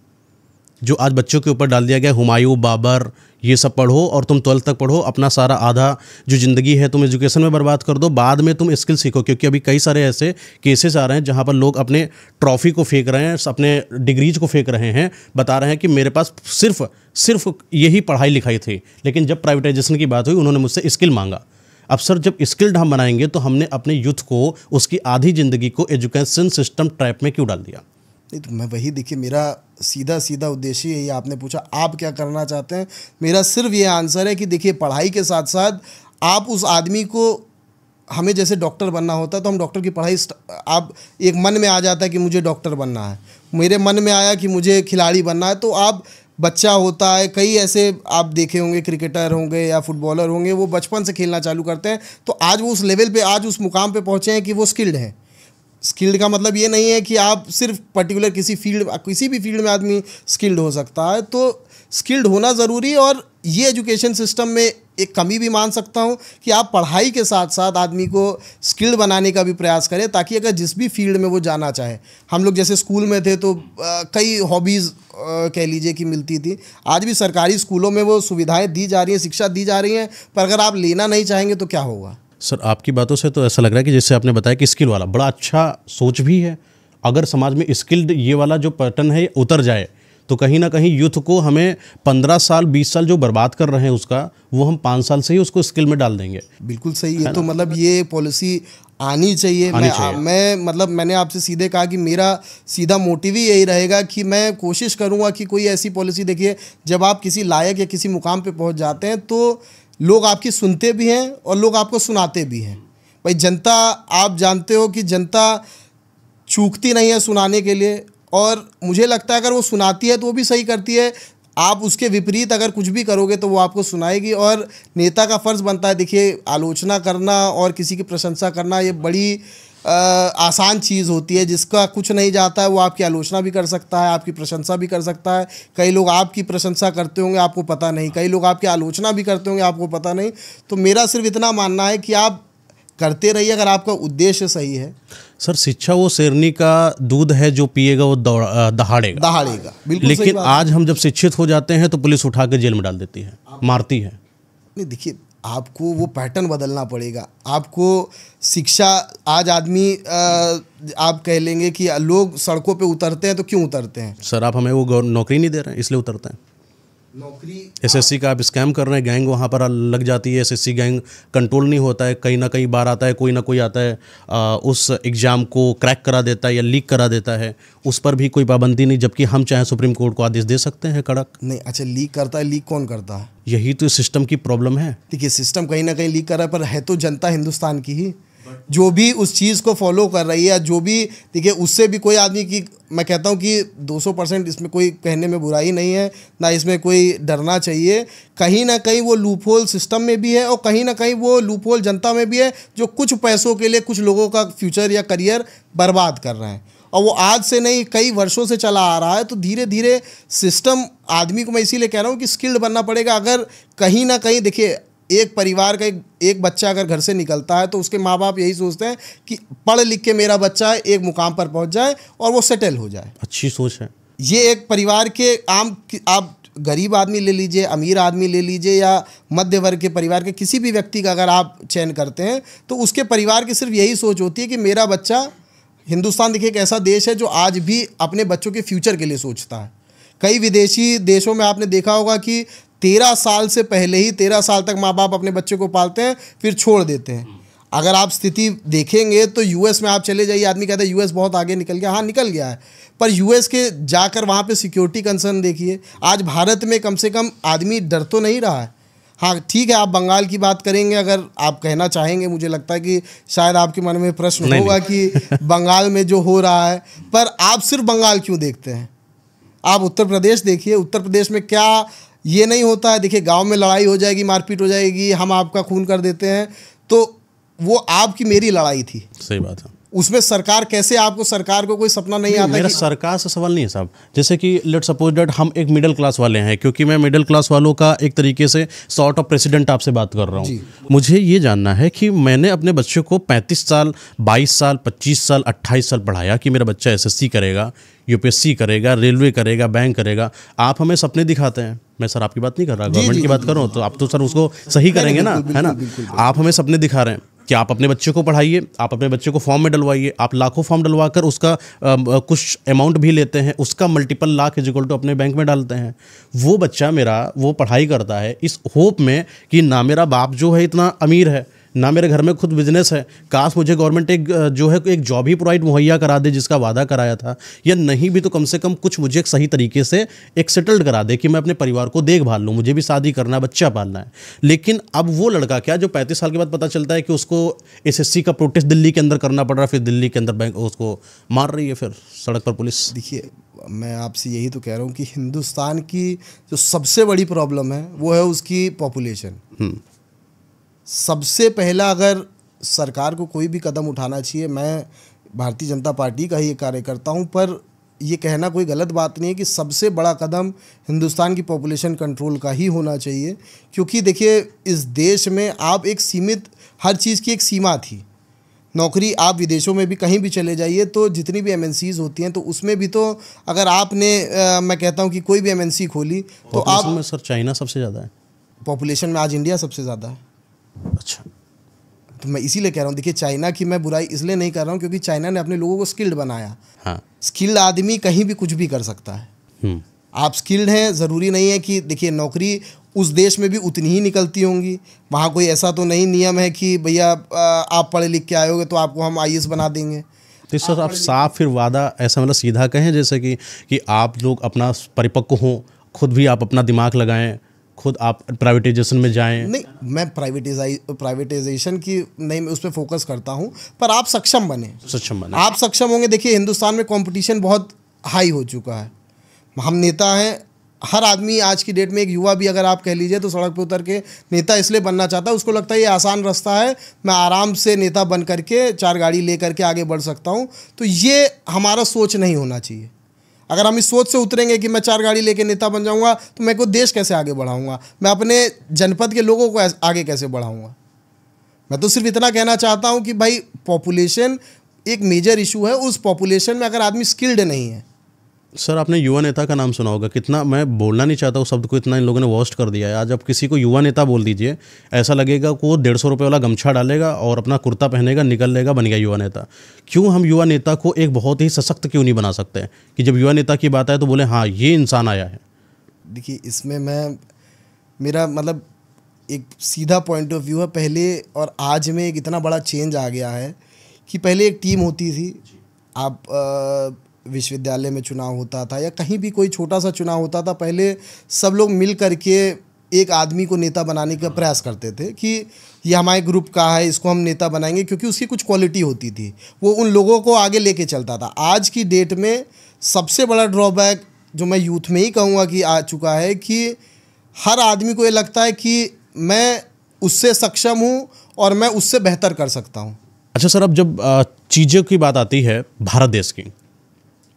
जो आज बच्चों के ऊपर डाल दिया गया, हुमायूं, बाबर, ये सब पढ़ो और तुम 12th तक पढ़ो, अपना सारा आधा जो ज़िंदगी है तुम एजुकेशन में बर्बाद कर दो, बाद में तुम स्किल सीखो। क्योंकि अभी कई सारे ऐसे केसेस आ रहे हैं जहाँ पर लोग अपने ट्रॉफी को फेंक रहे हैं, अपने डिग्रीज को फेंक रहे हैं, बता रहे हैं कि मेरे पास सिर्फ यही पढ़ाई लिखाई थी, लेकिन जब प्राइवेटाइजेशन की बात हुई उन्होंने मुझसे स्किल मांगा। अब सर, जब स्किल्ड हम बनाएंगे तो हमने अपने यूथ को, उसकी आधी ज़िंदगी को एजुकेशन सिस्टम ट्रैप में क्यों डाल दिया? नहीं, तो मैं वही, देखिए, मेरा सीधा उद्देश्य यही, आपने पूछा आप क्या करना चाहते हैं, मेरा सिर्फ ये आंसर है कि देखिए, पढ़ाई के साथ साथ आप उस आदमी को हमें जैसे डॉक्टर बनना होता है तो हम डॉक्टर की पढ़ाई आप एक मन में आ जाता है कि मुझे डॉक्टर बनना है, मेरे मन में आया कि मुझे खिलाड़ी बनना है, तो आप बच्चा होता है, कई ऐसे आप देखे होंगे क्रिकेटर होंगे या फुटबॉलर होंगे, वो बचपन से खेलना चालू करते हैं तो आज वो उस लेवल पे, आज उस मुकाम पे पहुँचे हैं कि वो स्किल्ड हैं। स्किल्ड का मतलब ये नहीं है कि आप सिर्फ पर्टिकुलर किसी भी फील्ड में आदमी स्किल्ड हो सकता है, तो स्किल्ड होना ज़रूरी है। और ये एजुकेशन सिस्टम में एक कमी भी मान सकता हूँ कि आप पढ़ाई के साथ साथ आदमी को स्किल्ड बनाने का भी प्रयास करें, ताकि अगर जिस भी फील्ड में वो जाना चाहे, हम लोग जैसे स्कूल में थे तो कई हॉबीज़ कह लीजिए कि मिलती थी, आज भी सरकारी स्कूलों में वो सुविधाएं दी जा रही हैं, शिक्षा दी जा रही हैं, पर अगर आप लेना नहीं चाहेंगे तो क्या होगा। सर आपकी बातों से तो ऐसा लग रहा है कि जैसे आपने बताया कि स्किल वाला बड़ा अच्छा सोच भी है, अगर समाज में स्किल्ड ये वाला जो पैटर्न है उतर जाए तो कहीं ना कहीं यूथ को, हमें 15 साल 20 साल जो बर्बाद कर रहे हैं उसका, वो हम 5 साल से ही उसको स्किल में डाल देंगे। बिल्कुल सही है, तो मतलब ये पॉलिसी आनी चाहिए। मैं मतलब मैंने आपसे सीधे कहा कि मेरा सीधा मोटिव ही यही रहेगा कि मैं कोशिश करूँगा कि कोई ऐसी पॉलिसी, देखिए जब आप किसी लायक या किसी मुकाम पे पहुँच जाते हैं तो लोग आपकी सुनते भी हैं और लोग आपको सुनाते भी हैं। भाई जनता, आप जानते हो कि जनता चूकती नहीं है सुनाने के लिए, और मुझे लगता है अगर वो सुनाती है तो वो भी सही करती है। आप उसके विपरीत अगर कुछ भी करोगे तो वो आपको सुनाएगी, और नेता का फ़र्ज़ बनता है, देखिए आलोचना करना और किसी की प्रशंसा करना ये बड़ी आसान चीज़ होती है। जिसका कुछ नहीं जाता है वो आपकी आलोचना भी कर सकता है, आपकी प्रशंसा भी कर सकता है। कई लोग आपकी प्रशंसा करते होंगे, आपको पता नहीं, कई लोग आपकी आलोचना भी करते होंगे, आपको पता नहीं। तो मेरा सिर्फ इतना मानना है कि आप करते रहिए अगर आपका उद्देश्य सही है। सर शिक्षा वो शेरनी का दूध है, जो पिएगा वो दहाड़ेगा। बिल्कुल। लेकिन आज हम जब शिक्षित हो जाते हैं तो पुलिस उठा के जेल में डाल देती है, मारती है। नहीं, देखिए आपको वो पैटर्न बदलना पड़ेगा। आपको शिक्षा, आज आदमी आप कह लेंगे कि लोग सड़कों पे उतरते हैं तो क्यों उतरते हैं? सर आप हमें वो नौकरी नहीं दे रहे हैं इसलिए उतरते हैं। नौकरी, एसएससी का आप स्कैम कर रहे हैं, गैंग वहाँ पर लग जाती है, एसएससी गैंग कंट्रोल नहीं होता है, कहीं ना कहीं बार आता है, कोई ना कोई आता है उस एग्ज़ाम को क्रैक करा देता है या लीक करा देता है, उस पर भी कोई पाबंदी नहीं, जबकि हम चाहे सुप्रीम कोर्ट को आदेश दे सकते हैं कड़क। नहीं, अच्छा लीक करता है, लीक कौन करता है? यही तो सिस्टम की प्रॉब्लम है। देखिए सिस्टम कहीं ना कहीं लीक कर रहा है, पर है तो जनता हिंदुस्तान की ही, जो भी उस चीज़ को फॉलो कर रही है, जो भी, देखिए उससे भी कोई आदमी की, मैं कहता हूँ कि 200% इसमें कोई कहने में बुराई नहीं है, ना इसमें कोई डरना चाहिए। कहीं ना कहीं वो लूपहोल सिस्टम में भी है और कहीं ना कहीं वो लूपहोल जनता में भी है, जो कुछ पैसों के लिए कुछ लोगों का फ्यूचर या करियर बर्बाद कर रहे हैं। और वो आज से नहीं, कई वर्षों से चला आ रहा है। तो धीरे धीरे सिस्टम, आदमी को मैं इसीलिए कह रहा हूँ कि स्किल्ड बनना पड़ेगा। अगर कहीं ना कहीं देखिए एक परिवार का एक बच्चा अगर घर से निकलता है तो उसके माँ बाप यही सोचते हैं कि पढ़ लिख के मेरा बच्चा एक मुकाम पर पहुंच जाए और वो सेटल हो जाए। अच्छी सोच है। ये एक परिवार के आप गरीब आदमी ले लीजिए, अमीर आदमी ले लीजिए, या मध्य वर्ग के परिवार के किसी भी व्यक्ति का अगर आप चयन करते हैं तो उसके परिवार की सिर्फ यही सोच होती है कि मेरा बच्चा, हिंदुस्तान देखिए एक ऐसा देश है जो आज भी अपने बच्चों के फ्यूचर के लिए सोचता है। कई विदेशी देशों में आपने देखा होगा कि 13 साल से पहले ही 13 साल तक माँ बाप अपने बच्चे को पालते हैं, फिर छोड़ देते हैं। अगर आप स्थिति देखेंगे तो यूएस में आप चले जाइए, आदमी कहता है यूएस बहुत आगे निकल गया। हाँ निकल गया है, पर यूएस के जाकर वहाँ पे सिक्योरिटी कंसर्न देखिए। आज भारत में कम से कम आदमी डर तो नहीं रहा है। हाँ ठीक है, आप बंगाल की बात करेंगे, अगर आप कहना चाहेंगे, मुझे लगता है कि शायद आपके मन में प्रश्न होगा कि बंगाल में जो हो रहा है, पर आप सिर्फ बंगाल क्यों देखते हैं? आप उत्तर प्रदेश देखिए, उत्तर प्रदेश में क्या ये नहीं होता है? देखिए गांव में लड़ाई हो जाएगी, मारपीट हो जाएगी, हम आपका खून कर देते हैं, तो वो आपकी मेरी लड़ाई थी। सही बात है। उसमें सरकार कैसे, आपको सरकार को कोई सपना नहीं आता? मेरा सरकार से सवाल नहीं है साहब। जैसे कि लेट सपोज दैट हम एक मिडिल क्लास वाले हैं, क्योंकि मैं मिडिल क्लास वालों का एक तरीके से सॉर्ट ऑफ प्रेसिडेंट आपसे बात कर रहा हूँ। मुझे ये जानना है कि मैंने अपने बच्चे को 35 साल 22 साल 25 साल 28 साल पढ़ाया कि मेरा बच्चा एसएससी करेगा, यूपीएससी करेगा, रेलवे करेगा, बैंक करेगा। आप हमें सपने दिखाते हैं। मैं सर आपकी बात नहीं कर रहा, गवर्नमेंट की बात कर रहा हूँ, तो आप तो सर उसको सही करेंगे ना, है ना? आप हमें सपने दिखा रहे हैं कि आप अपने बच्चे को पढ़ाइए, आप अपने बच्चे को फॉर्म में डलवाइए, आप लाखों फॉर्म डलवा कर उसका कुछ अमाउंट भी लेते हैं, उसका multiple lakh is equal to अपने बैंक में डालते हैं। वो बच्चा मेरा वो पढ़ाई करता है इस होप में कि ना मेरा बाप जो है इतना अमीर है, ना मेरे घर में खुद बिजनेस है। काश मुझे गवर्नमेंट एक जो है एक जॉब ही प्रोवाइड मुहैया करा दे जिसका वादा कराया था, या नहीं भी तो कम से कम कुछ मुझे एक सही तरीके से एक सेटल्ड करा दे कि मैं अपने परिवार को देखभाल लूँ, मुझे भी शादी करना है, बच्चा पालना है। लेकिन अब वो लड़का क्या जो 35 साल के बाद पता चलता है कि उसको एसएससी का प्रोटेस्ट दिल्ली के अंदर करना पड़ रहा है, फिर दिल्ली के अंदर बैंक उसको मार रही है फिर सड़क पर पुलिस। देखिए, मैं आपसे यही तो कह रहा हूँ कि हिंदुस्तान की जो सबसे बड़ी प्रॉब्लम है वो है उसकी पॉपुलेशन। सबसे पहला अगर सरकार को कोई भी कदम उठाना चाहिए, मैं भारतीय जनता पार्टी का ही एक कार्यकर्ता हूँ, पर ये कहना कोई गलत बात नहीं है कि सबसे बड़ा कदम हिंदुस्तान की पॉपुलेशन कंट्रोल का ही होना चाहिए। क्योंकि देखिए, इस देश में आप एक सीमित, हर चीज़ की एक सीमा थी। नौकरी आप विदेशों में भी कहीं भी चले जाइए तो जितनी भी एमएनसीज होती हैं तो उसमें भी तो अगर आपने मैं कहता हूँ कि कोई भी एमएनसी खोली तो आप में सर चाइना सबसे ज़्यादा है पॉपुलेशन में, आज इंडिया सबसे ज़्यादा है। अच्छा, तो मैं इसीलिए कह रहा हूँ, देखिए चाइना की मैं बुराई इसलिए नहीं कर रहा हूँ क्योंकि चाइना ने अपने लोगों को स्किल्ड बनाया। हाँ, स्किल्ड आदमी कहीं भी कुछ भी कर सकता है। आप स्किल्ड हैं, ज़रूरी नहीं है कि, देखिए नौकरी उस देश में भी उतनी ही निकलती होंगी। वहाँ कोई ऐसा तो नहीं नियम है कि भैया आप पढ़े लिख के आए होगे तो आपको हम आईएएस बना देंगे। तो सर आप साफ फिर वादा ऐसा मतलब सीधा कहें जैसे कि आप लोग अपना परिपक्व हों, खुद भी आप अपना दिमाग लगाएं, खुद आप प्राइवेटाइजेशन में जाएं। नहीं, मैं प्राइवेटाइजेशन की नहीं, मैं उस पर फोकस करता हूं, पर आप सक्षम बने। आप सक्षम होंगे। देखिए, हिंदुस्तान में कंपटीशन बहुत हाई हो चुका है। हम नेता हैं, हर आदमी आज की डेट में, एक युवा भी अगर आप कह लीजिए तो सड़क पे उतर के नेता इसलिए बनना चाहता है, उसको लगता है ये आसान रास्ता है, मैं आराम से नेता बन करके 4 गाड़ी ले करके आगे बढ़ सकता हूं। तो ये हमारा सोच नहीं होना चाहिए। अगर हम इस सोच से उतरेंगे कि मैं 4 गाड़ी लेके नेता बन जाऊंगा तो मैं को देश कैसे आगे बढ़ाऊंगा, मैं अपने जनपद के लोगों को आगे कैसे बढ़ाऊंगा। मैं तो सिर्फ इतना कहना चाहता हूं कि भाई पॉपुलेशन एक मेजर इशू है। उस पॉपुलेशन में अगर आदमी स्किल्ड नहीं है। सर आपने युवा नेता का नाम सुना होगा, कितना, मैं बोलना नहीं चाहता उस शब्द को, इतना इन लोगों ने वर्स्ट कर दिया है। आज आप किसी को युवा नेता बोल दीजिए, ऐसा लगेगा कि वो 150 रुपये वाला गमछा डालेगा और अपना कुर्ता पहनेगा, निकल लेगा, बन गया युवा नेता। क्यों हम युवा नेता को एक बहुत ही सशक्त क्यों नहीं बना सकते हैं कि जब युवा नेता की बात आए तो बोले हाँ ये इंसान आया है। देखिए, इसमें मेरा मतलब एक सीधा पॉइंट ऑफ व्यू है। पहले और आज में एक इतना बड़ा चेंज आ गया है कि पहले एक टीम होती थी, आप विश्वविद्यालय में चुनाव होता था या कहीं भी कोई छोटा सा चुनाव होता था, पहले सब लोग मिल करके एक आदमी को नेता बनाने का प्रयास करते थे कि ये हमारे ग्रुप का है, इसको हम नेता बनाएंगे, क्योंकि उसकी कुछ क्वालिटी होती थी, वो उन लोगों को आगे लेके चलता था। आज की डेट में सबसे बड़ा ड्रॉबैक जो मैं यूथ में ही कहूँगा कि आ चुका है कि हर आदमी को ये लगता है कि मैं उससे सक्षम हूँ और मैं उससे बेहतर कर सकता हूँ। अच्छा सर, अब जब चीज़ों की बात आती है भारत देश की,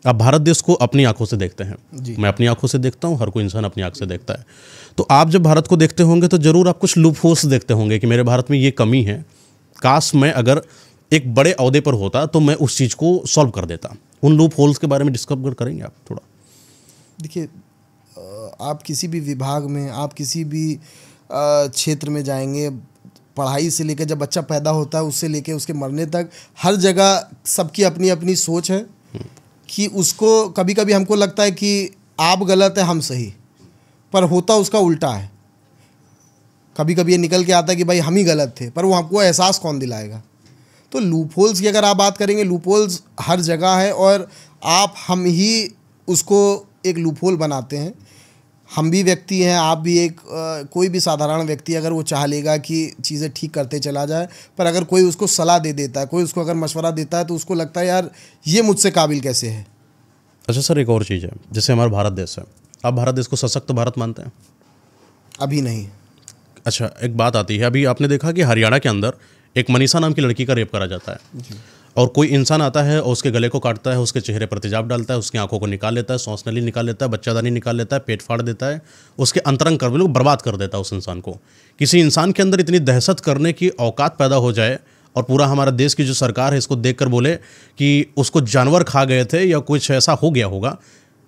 आप भारत देश को अपनी आंखों से देखते हैं, मैं अपनी आंखों से देखता हूं, हर कोई इंसान अपनी आंख से देखता है। तो आप जब भारत को देखते होंगे तो ज़रूर आप कुछ लूप होल्स देखते होंगे कि मेरे भारत में ये कमी है, काश मैं अगर एक बड़े ओहदे पर होता तो मैं उस चीज़ को सॉल्व कर देता। उन लूप होल्स के बारे में डिस्कस करेंगे आप थोड़ा? देखिए, आप किसी भी विभाग में, आप किसी भी क्षेत्र में जाएंगे, पढ़ाई से लेकर जब बच्चा पैदा होता है उससे लेकर उसके मरने तक, हर जगह सबकी अपनी अपनी सोच है कि उसको, कभी कभी हमको लगता है कि आप गलत है हम सही, पर होता उसका उल्टा है। कभी कभी ये निकल के आता है कि भाई हम ही गलत थे, पर वो हमको एहसास कौन दिलाएगा। तो लूप होल्स की अगर आप बात करेंगे, लूप होल्स हर जगह है और हम ही उसको एक लूप होल बनाते हैं। हम भी व्यक्ति हैं, आप भी एक कोई भी साधारण व्यक्ति अगर वो चाह लेगा कि चीज़ें ठीक करते चला जाए, पर अगर कोई उसको सलाह दे देता है, कोई उसको अगर मशवरा देता है तो उसको लगता है यार ये मुझसे काबिल कैसे है। अच्छा सर, एक और चीज़ है, जैसे हमारा भारत देश है, आप भारत देश को सशक्त भारत मानते हैं? अभी नहीं। अच्छा, एक बात आती है, अभी आपने देखा कि हरियाणा के अंदर एक मनीषा नाम की लड़की का रेप करा जाता है और कोई इंसान आता है और उसके गले को काटता है, उसके चेहरे पर तेजाब डालता है, उसकी आंखों को निकाल लेता है, सांस नली निकाल लेता है, बच्चादानी निकाल लेता है, पेट फाड़ देता है, उसके अंतरंग कर बिल्कुल बर्बाद कर देता है उस इंसान को। किसी इंसान के अंदर इतनी दहशत करने की औकात पैदा हो जाए और पूरा हमारा देश की जो सरकार है इसको देखकर बोले कि उसको जानवर खा गए थे या कुछ ऐसा हो गया होगा।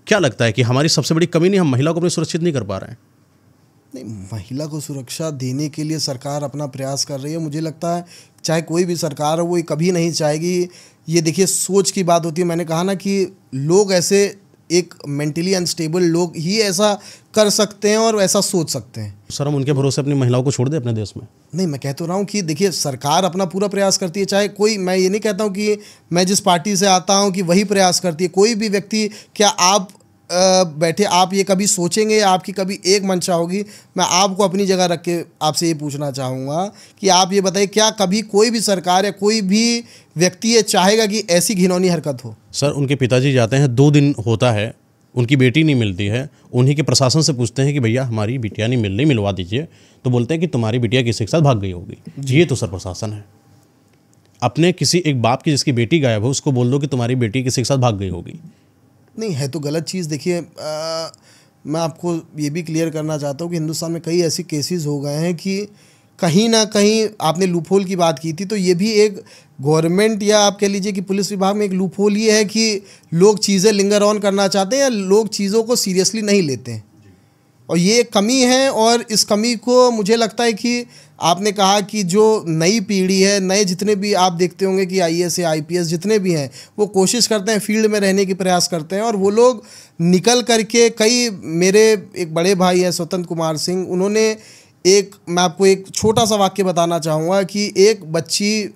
क्या लगता है कि हमारी सबसे बड़ी कमी नहीं, हम महिला को अपनी सुरक्षित नहीं कर पा रहे हैं? नहीं, महिला को सुरक्षा देने के लिए सरकार अपना प्रयास कर रही है। मुझे लगता है चाहे कोई भी सरकार हो, वो कभी नहीं चाहेगी। ये देखिए, सोच की बात होती है। मैंने कहा ना कि लोग ऐसे एक मेंटली अनस्टेबल लोग ही ऐसा कर सकते हैं और ऐसा सोच सकते हैं। सर हम उनके भरोसे अपनी महिलाओं को छोड़ दें अपने देश में? नहीं, मैं कह तो रहा हूँ कि देखिए सरकार अपना पूरा प्रयास करती है, चाहे कोई, मैं ये नहीं कहता हूँ कि मैं जिस पार्टी से आता हूँ कि वही प्रयास करती है, कोई भी व्यक्ति। क्या आप बैठे आप ये कभी सोचेंगे, आपकी कभी एक मंशा होगी? मैं आपको अपनी जगह रख के आपसे ये पूछना चाहूँगा कि आप ये बताइए, क्या कभी कोई भी सरकार या कोई भी व्यक्ति ये चाहेगा कि ऐसी घिनौनी हरकत हो? सर उनके पिताजी जाते हैं, 2 दिन होता है, उनकी बेटी नहीं मिलती है, उन्हीं के प्रशासन से पूछते हैं कि भैया हमारी बिटिया नहीं मिल रही, मिलवा दीजिए, तो बोलते हैं कि तुम्हारी बिटिया किसी के साथ भाग गई होगी। ये तो सर प्रशासन है। अपने किसी एक बाप की जिसकी बेटी गायब हो उसको बोल दो कि तुम्हारी बेटी किसी के साथ भाग गई होगी। नहीं है तो गलत चीज़। देखिए मैं आपको ये भी क्लियर करना चाहता हूँ कि हिंदुस्तान में कई ऐसी केसेस हो गए हैं कि कहीं ना कहीं, आपने लूपहोल की बात की थी, तो ये भी एक गवर्नमेंट या आप कह लीजिए कि पुलिस विभाग में एक लूपहोल ये है कि लोग चीज़ें लिंगर ऑन करना चाहते हैं या लोग चीज़ों को सीरियसली नहीं लेते हैं, और ये एक कमी है। और इस कमी को मुझे लगता है कि आपने कहा कि जो नई पीढ़ी है, नए जितने भी आप देखते होंगे कि IAS या IPS जितने भी हैं, वो कोशिश करते हैं फील्ड में रहने की प्रयास करते हैं, और वो लोग निकल करके, कई मेरे एक बड़े भाई हैं स्वतंत्र कुमार सिंह, उन्होंने मैं आपको एक छोटा सा वाक्य बताना चाहूँगा कि एक बच्ची,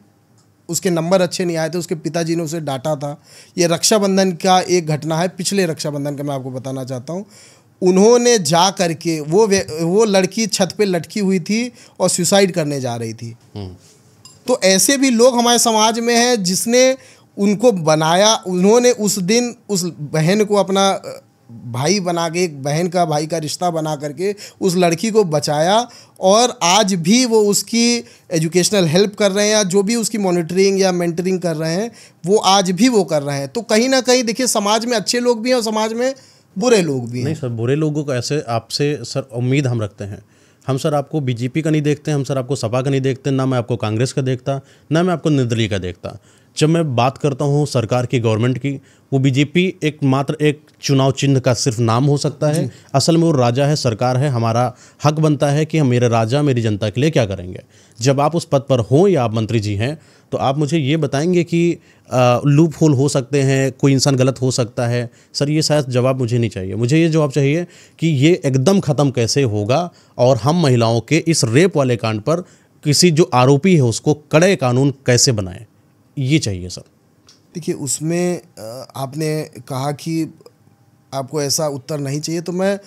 उसके नंबर अच्छे नहीं आए थे, उसके पिताजी ने उसे डांटा था। ये रक्षाबंधन का एक घटना है, पिछले रक्षाबंधन का मैं आपको बताना चाहता हूँ। उन्होंने जा करके, वो लड़की छत पे लटकी हुई थी और सुसाइड करने जा रही थी। तो ऐसे भी लोग हमारे समाज में हैं जिसने उनको बनाया, उन्होंने उस दिन उस बहन को अपना भाई बना के, एक बहन का भाई का रिश्ता बना करके उस लड़की को बचाया, और आज भी वो उसकी एजुकेशनल हेल्प कर रहे हैं, या जो भी उसकी मॉनिटरिंग या मेंटरिंग कर रहे हैं, वो आज भी वो कर रहे हैं। तो कहीं ना कहीं देखिए, समाज में अच्छे लोग भी हैं और समाज में बुरे लोग भी हैं। नहीं सर, बुरे लोगों को ऐसे आपसे सर उम्मीद हम रखते हैं। हम सर आपको बीजेपी का नहीं देखते, हम सर आपको सपा का नहीं देखते, ना मैं आपको कांग्रेस का देखता, ना मैं आपको निर्दलीय का देखता। जब मैं बात करता हूँ सरकार की, गवर्नमेंट की, वो बीजेपी एक मात्र एक चुनाव चिन्ह का सिर्फ नाम हो सकता है। असल में वो राजा है, सरकार है। हमारा हक बनता है कि हम, मेरे राजा मेरी जनता के लिए क्या करेंगे। जब आप उस पद पर हों या आप मंत्री जी हैं, तो आप मुझे ये बताएंगे कि लूप होल हो सकते हैं, कोई इंसान गलत हो सकता है। सर ये शायद जवाब मुझे नहीं चाहिए, मुझे ये जवाब चाहिए कि ये एकदम ख़त्म कैसे होगा, और हम महिलाओं के इस रेप वाले कांड पर किसी जो आरोपी है उसको कड़े कानून कैसे बनाएं, ये चाहिए सर। देखिए उसमें आपने कहा कि आपको ऐसा उत्तर नहीं चाहिए, तो मैं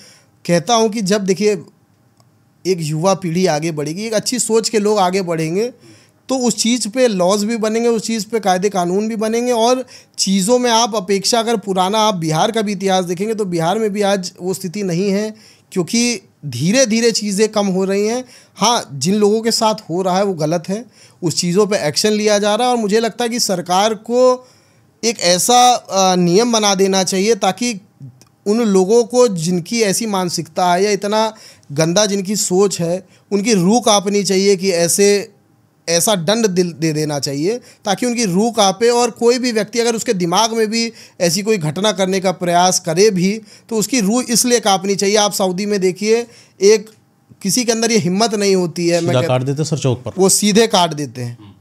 कहता हूं कि जब देखिए एक युवा पीढ़ी आगे बढ़ेगी, एक अच्छी सोच के लोग आगे बढ़ेंगे, तो उस चीज़ पे लॉज भी बनेंगे, उस चीज़ पे कायदे कानून भी बनेंगे। और चीज़ों में आप अपेक्षा, अगर पुराना आप बिहार का भी इतिहास देखेंगे तो बिहार में भी आज वो स्थिति नहीं है, क्योंकि धीरे धीरे चीज़ें कम हो रही हैं। हाँ, जिन लोगों के साथ हो रहा है वो गलत है, उस चीज़ों पे एक्शन लिया जा रहा है, और मुझे लगता है कि सरकार को एक ऐसा नियम बना देना चाहिए ताकि उन लोगों को जिनकी ऐसी मानसिकता है या इतना गंदा जिनकी सोच है, उनकी रूह कांपनी चाहिए कि ऐसा दंड दे देना चाहिए ताकि उनकी रूह कांपे। और कोई भी व्यक्ति अगर उसके दिमाग में भी ऐसी कोई घटना करने का प्रयास करे भी, तो उसकी रूह इसलिए कांपनी चाहिए। आप सऊदी में देखिए, एक किसी के अंदर ये हिम्मत नहीं होती है, मैं काट देते सर चौक पर, वो सीधे काट देते हैं।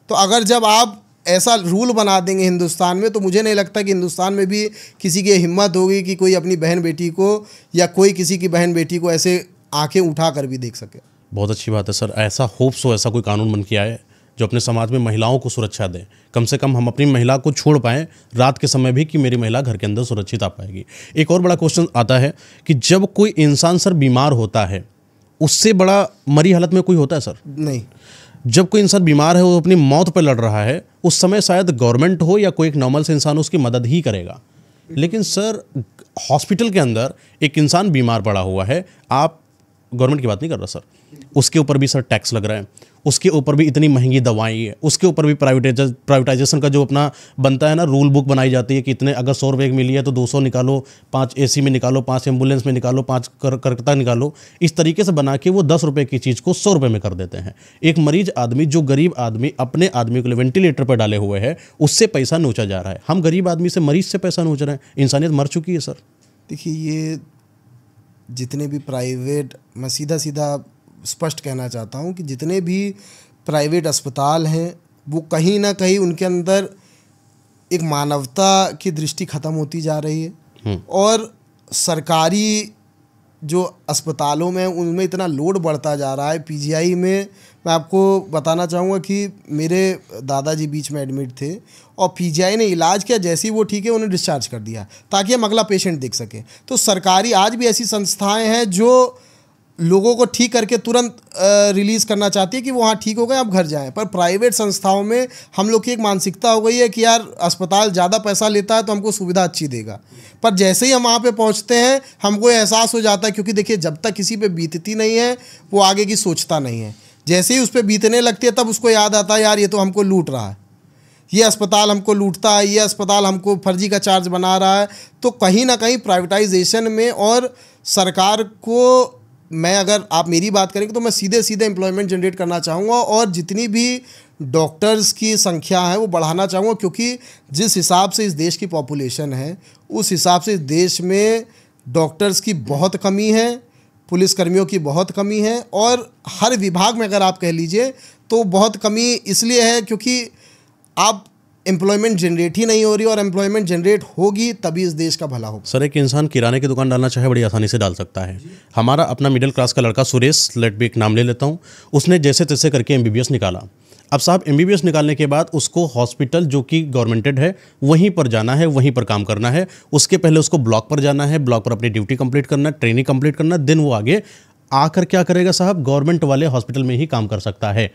तो अगर जब आप ऐसा रूल बना देंगे हिंदुस्तान में, तो मुझे नहीं लगता कि हिंदुस्तान में भी किसी की हिम्मत होगी कि कोई अपनी बहन बेटी को या कोई किसी की बहन बेटी को ऐसे आंखें उठा कर भी देख सके। बहुत अच्छी बात है सर। ऐसा होप्स हो, ऐसा कोई कानून बन के आए जो अपने समाज में महिलाओं को सुरक्षा दे। कम से कम हम अपनी महिला को छोड़ पाएँ रात के समय भी, कि मेरी महिला घर के अंदर सुरक्षित आ पाएगी। एक और बड़ा क्वेश्चन आता है कि जब कोई इंसान सर बीमार होता है, उससे बड़ा मरी हालत में कोई होता है सर? नहीं। जब कोई इंसान बीमार है, वो अपनी मौत पर लड़ रहा है, उस समय शायद गवर्नमेंट हो या कोई एक नॉर्मल से इंसान उसकी मदद ही करेगा। लेकिन सर हॉस्पिटल के अंदर एक इंसान बीमार पड़ा हुआ है, आप गवर्नमेंट की बात नहीं कर रहा सर, उसके ऊपर भी सर टैक्स लग रहा है, उसके ऊपर भी इतनी महंगी दवाई है, उसके ऊपर भी प्राइवेटाइजेशन का जो अपना बनता है ना, रूल बुक बनाई जाती है कि इतने, अगर 100 रुपये की मिली है तो 200 निकालो, 5 AC में निकालो, 5 एम्बुलेंस में निकालो, 5 करकता निकालो। इस तरीके से बना के वो 10 रुपये की चीज़ को 100 रुपये में कर देते हैं। एक मरीज आदमी, जो गरीब आदमी अपने आदमी को वेंटिलेटर पर डाले हुए है, उससे पैसा नोचा जा रहा है। हम गरीब आदमी से, मरीज से पैसा नोच रहे हैं। इंसानियत मर चुकी है सर। देखिए ये जितने भी प्राइवेट, मैं सीधा सीधा स्पष्ट कहना चाहता हूँ कि जितने भी प्राइवेट अस्पताल हैं, वो कहीं ना कहीं उनके अंदर एक मानवता की दृष्टि ख़त्म होती जा रही है। और सरकारी जो अस्पतालों में उनमें इतना लोड बढ़ता जा रहा है। पीजीआई में मैं आपको बताना चाहूँगा कि मेरे दादाजी बीच में एडमिट थे और पीजीआई ने इलाज किया, जैसे ही वो ठीक है उन्हें डिस्चार्ज कर दिया ताकि हम अगला पेशेंट देख सकें। तो सरकारी आज भी ऐसी संस्थाएं हैं जो लोगों को ठीक करके तुरंत रिलीज़ करना चाहती है कि वो हाँ ठीक हो गए आप घर जाएं, पर प्राइवेट संस्थाओं में हम लोग की एक मानसिकता हो गई है कि यार अस्पताल ज़्यादा पैसा लेता है तो हमको सुविधा अच्छी देगा, पर जैसे ही हम वहाँ पे पहुँचते हैं हमको एहसास हो जाता है, क्योंकि देखिए जब तक किसी पे बीतती नहीं है वो आगे की सोचता नहीं है। जैसे ही उस पर बीतने लगती है तब उसको याद आता है यार ये तो हमको लूट रहा है, ये अस्पताल हमको लूटता है, ये अस्पताल हमको फर्जी का चार्ज बना रहा है। तो कहीं ना कहीं प्राइवेटाइजेशन में और सरकार को, मैं अगर आप मेरी बात करेंगे तो मैं सीधे सीधे एम्प्लॉयमेंट जनरेट करना चाहूँगा और जितनी भी डॉक्टर्स की संख्या है वो बढ़ाना चाहूँगा, क्योंकि जिस हिसाब से इस देश की पॉपुलेशन है उस हिसाब से इस देश में डॉक्टर्स की बहुत कमी है, पुलिसकर्मियों की बहुत कमी है और हर विभाग में अगर आप कह लीजिए तो बहुत कमी इसलिए है क्योंकि आप एम्प्लॉयमेंट जनरेट ही नहीं हो रही, और एम्प्लॉयमेंट जनरेट होगी तभी इस देश का भला होगा। सर, एक इंसान किराने की दुकान डालना चाहे बड़ी आसानी से डाल सकता है। हमारा अपना मिडिल क्लास का लड़का सुरेश, लेट भी एक नाम ले लेता हूँ, उसने जैसे तैसे करके एमबीबीएस निकाला। अब साहब एमबीबीएस निकालने के बाद उसको हॉस्पिटल जो कि गवर्नमेंटेड है वहीं पर जाना है, वहीं पर काम करना है। उसके पहले उसको ब्लॉक पर जाना है, ब्लॉक पर अपनी ड्यूटी कंप्लीट करना, ट्रेनिंग कंप्लीट करना, देन वो आगे आकर क्या करेगा साहब, गवर्नमेंट वाले हॉस्पिटल में ही काम कर सकता है।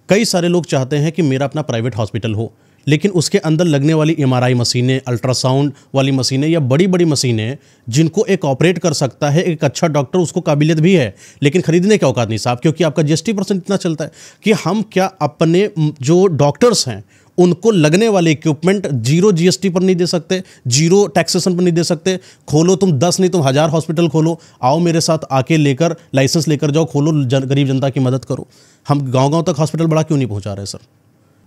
कई सारे लोग चाहते हैं कि मेरा अपना प्राइवेट हॉस्पिटल हो, लेकिन उसके अंदर लगने वाली एमआरआई मशीनें, अल्ट्रासाउंड वाली मशीनें या बड़ी बड़ी मशीनें जिनको एक ऑपरेट कर सकता है एक अच्छा डॉक्टर, उसको काबिलियत भी है लेकिन खरीदने की औकात नहीं साहब, क्योंकि आपका GST% इतना चलता है कि हम क्या अपने जो डॉक्टर्स हैं उनको लगने वाले इक्विपमेंट 0 GST पर नहीं दे सकते, 0 टैक्सेशन पर नहीं दे सकते। खोलो तुम 10 नहीं तुम 1000 हॉस्पिटल खोलो, आओ मेरे साथ आके लेकर लाइसेंस लेकर जाओ, खोलो, गरीब जनता की मदद करो। हम गाँव तक हॉस्पिटल बड़ा क्यों नहीं पहुँचा रहे सर?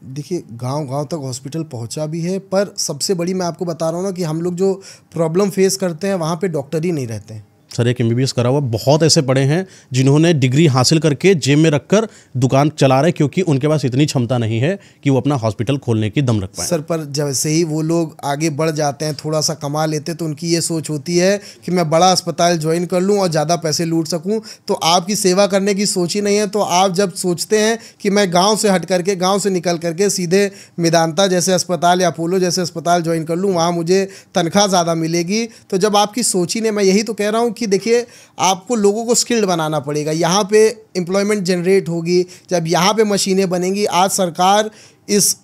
देखिए गांव तक हॉस्पिटल पहुंचा भी है, पर सबसे बड़ी मैं आपको बता रहा हूँ ना कि हम लोग जो प्रॉब्लम फेस करते हैं वहाँ पे डॉक्टर ही नहीं रहते हैं। सर, एक एमबीबीएस करा हुआ बहुत ऐसे पड़े हैं जिन्होंने डिग्री हासिल करके जेब में रखकर दुकान चला रहे, क्योंकि उनके पास इतनी क्षमता नहीं है कि वो अपना हॉस्पिटल खोलने की दम रख पाए। सर, पर जैसे ही वो लोग आगे बढ़ जाते हैं, थोड़ा सा कमा लेते हैं, तो उनकी ये सोच होती है कि मैं बड़ा अस्पताल ज्वाइन कर लूँ और ज़्यादा पैसे लूट सकूँ। तो आपकी सेवा करने की सोच ही नहीं है। तो आप जब सोचते हैं कि मैं गाँव से हट करके, गाँव से निकल करके सीधे मेदांता जैसे अस्पताल या अपोलो जैसे अस्पताल ज्वाइन कर लूँ, वहाँ मुझे तनख्वाह ज़्यादा मिलेगी, तो जब आपकी सोच ही नहीं, मैं यही तो कह रहा हूँ कि देखिए आपको लोगों को स्किल्ड बनाना पड़ेगा। यहाँ पे एम्प्लॉयमेंट जनरेट होगी जब यहाँ पे मशीनें बनेंगी। आज सरकार इस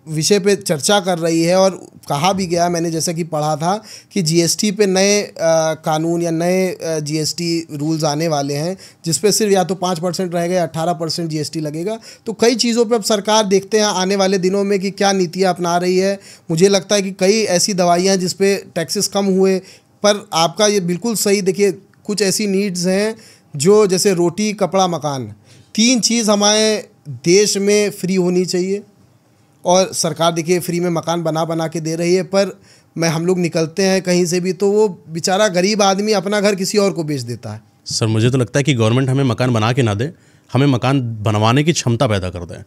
विषय पे चर्चा कर रही है और कहा भी गया, मैंने जैसा कि पढ़ा था कि जीएसटी पे नए कानून या नए जीएसटी रूल्स आने वाले हैं, जिस पे सिर्फ या तो 5% रहेगा या 18% जीएसटी लगेगा। तो कई चीज़ों पे अब सरकार देखते हैं आने वाले दिनों में कि क्या नीतियाँ अपना रही है। मुझे लगता है कि कई ऐसी दवाइयाँ जिस पे टैक्सेस कम हुए, पर आपका ये बिल्कुल सही, देखिए कुछ ऐसी नीड्स हैं जो जैसे रोटी, कपड़ा, मकान, 3 चीज़ हमारे देश में फ्री होनी चाहिए। और सरकार देखिए फ्री में मकान बना के दे रही है, पर हम लोग निकलते हैं कहीं से भी तो वो बेचारा गरीब आदमी अपना घर किसी और को बेच देता है। सर, मुझे तो लगता है कि गवर्नमेंट हमें मकान बना के ना दे, हमें मकान बनवाने की क्षमता पैदा कर दे।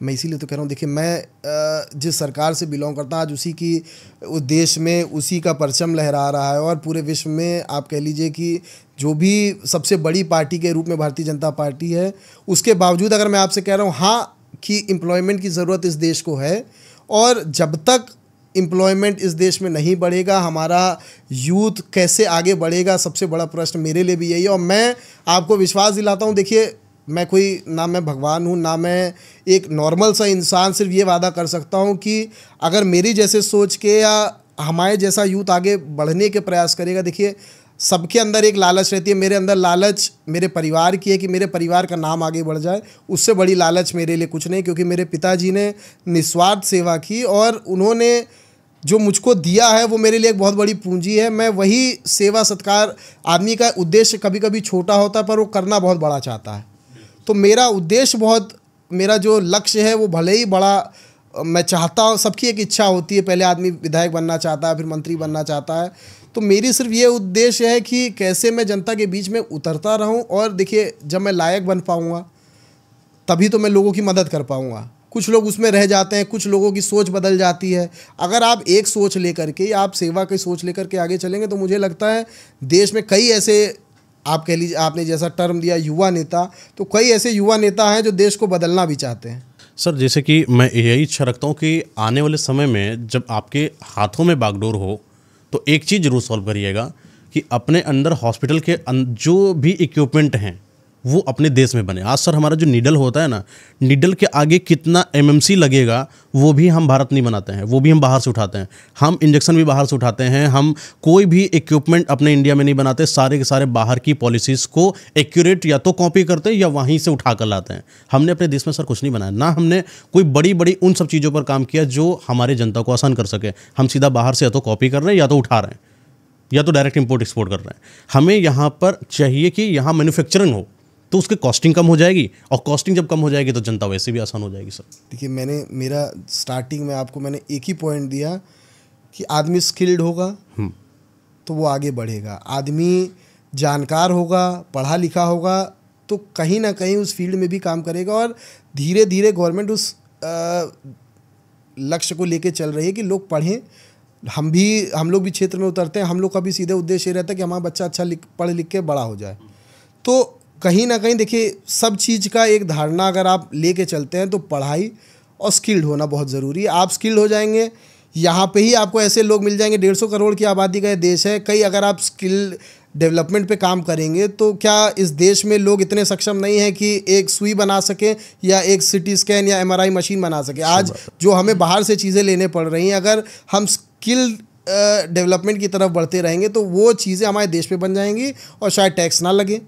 मैं इसीलिए तो कह रहा हूँ, देखिए मैं जिस सरकार से बिलोंग करता हूँ, आज उसी की उस देश में उसी का परचम लहरा रहा है और पूरे विश्व में आप कह लीजिए कि जो भी सबसे बड़ी पार्टी के रूप में भारतीय जनता पार्टी है, उसके बावजूद अगर मैं आपसे कह रहा हूँ हाँ कि एम्प्लॉयमेंट की ज़रूरत इस देश को है, और जब तक एम्प्लॉयमेंट इस देश में नहीं बढ़ेगा हमारा यूथ कैसे आगे बढ़ेगा, सबसे बड़ा प्रश्न मेरे लिए भी यही है। और मैं आपको विश्वास दिलाता हूँ, देखिए मैं कोई ना मैं भगवान हूँ ना मैं एक नॉर्मल सा इंसान, सिर्फ ये वादा कर सकता हूँ कि अगर मेरी जैसे सोच के या हमारे जैसा यूथ आगे बढ़ने के प्रयास करेगा, देखिए सबके अंदर एक लालच रहती है। मेरे अंदर लालच मेरे परिवार की है कि मेरे परिवार का नाम आगे बढ़ जाए, उससे बड़ी लालच मेरे लिए कुछ नहीं, क्योंकि मेरे पिताजी ने निस्वार्थ सेवा की और उन्होंने जो मुझको दिया है वो मेरे लिए एक बहुत बड़ी पूंजी है। मैं वही सेवा सत्कार, आदमी का उद्देश्य कभी कभी छोटा होता है पर वो करना बहुत बड़ा चाहता है। तो मेरा उद्देश्य बहुत, मेरा जो लक्ष्य है वो भले ही बड़ा मैं चाहता हूँ, सबकी एक इच्छा होती है, पहले आदमी विधायक बनना चाहता है, फिर मंत्री बनना चाहता है। तो मेरी सिर्फ ये उद्देश्य है कि कैसे मैं जनता के बीच में उतरता रहूं, और देखिए जब मैं लायक बन पाऊंगा तभी तो मैं लोगों की मदद कर पाऊंगा। कुछ लोग उसमें रह जाते हैं, कुछ लोगों की सोच बदल जाती है। अगर आप एक सोच लेकर के या आप सेवा की सोच लेकर के आगे चलेंगे तो मुझे लगता है देश में कई ऐसे, आप कह लीजिए, आपने जैसा टर्म दिया युवा नेता, तो कई ऐसे युवा नेता हैं जो देश को बदलना भी चाहते हैं। सर, जैसे कि मैं यही इच्छा रखता हूँ कि आने वाले समय में जब आपके हाथों में बागडोर हो तो एक चीज़ जरूर सॉल्व करिएगा कि अपने अंदर हॉस्पिटल के जो भी इक्विपमेंट हैं वो अपने देश में बने। आज सर हमारा जो नीडल होता है ना, नीडल के आगे कितना एमएमसी लगेगा वो भी हम भारत नहीं बनाते हैं, वो भी हम बाहर से उठाते हैं। हम इंजेक्शन भी बाहर से उठाते हैं, हम कोई भी इक्विपमेंट अपने इंडिया में नहीं बनाते, सारे के सारे बाहर की पॉलिसीज़ को एक्यूरेट या तो कॉपी करते हैं या वहीं से उठा कर लाते हैं। हमने अपने देश में सर कुछ नहीं बनाया, ना हमने कोई बड़ी बड़ी उन सब चीज़ों पर काम किया जो हमारे जनता को आसान कर सके। हम सीधा बाहर से या तो कॉपी कर रहे हैं या तो उठा रहे हैं या तो डायरेक्ट इंपोर्ट एक्सपोर्ट कर रहे हैं। हमें यहाँ पर चाहिए कि यहाँ मैन्युफैक्चरिंग हो तो उसकी कॉस्टिंग कम हो जाएगी, और कॉस्टिंग जब कम हो जाएगी तो जनता वैसे भी आसान हो जाएगी। सर देखिए, मेरा स्टार्टिंग में आपको मैंने एक ही पॉइंट दिया कि आदमी स्किल्ड होगा तो वो आगे बढ़ेगा, आदमी जानकार होगा, पढ़ा लिखा होगा तो कहीं ना कहीं उस फील्ड में भी काम करेगा। और धीरे धीरे गवर्नमेंट उस लक्ष्य को लेके चल रही है कि लोग पढ़ें। हम लोग भी क्षेत्र में उतरते हैं, हम लोग का भी सीधे उद्देश्य ये रहता है कि हमारा बच्चा अच्छा पढ़ लिख के बड़ा हो जाए। तो कहीं ना कहीं देखिए, सब चीज़ का एक धारणा अगर आप लेके चलते हैं तो पढ़ाई और स्किल्ड होना बहुत ज़रूरी है। आप स्किल्ड हो जाएंगे, यहाँ पे ही आपको ऐसे लोग मिल जाएंगे। 150 करोड़ की आबादी का ये देश है, कई अगर आप स्किल डेवलपमेंट पे काम करेंगे तो क्या इस देश में लोग इतने सक्षम नहीं हैं कि एक सुई बना सके या एक सिटी स्कैन या MRI मशीन बना सके? आज जो हमें बाहर से चीज़ें लेने पड़ रही हैं, अगर हम स्किल डेवलपमेंट की तरफ बढ़ते रहेंगे तो वो चीज़ें हमारे देश में बन जाएंगी और शायद टैक्स ना लगे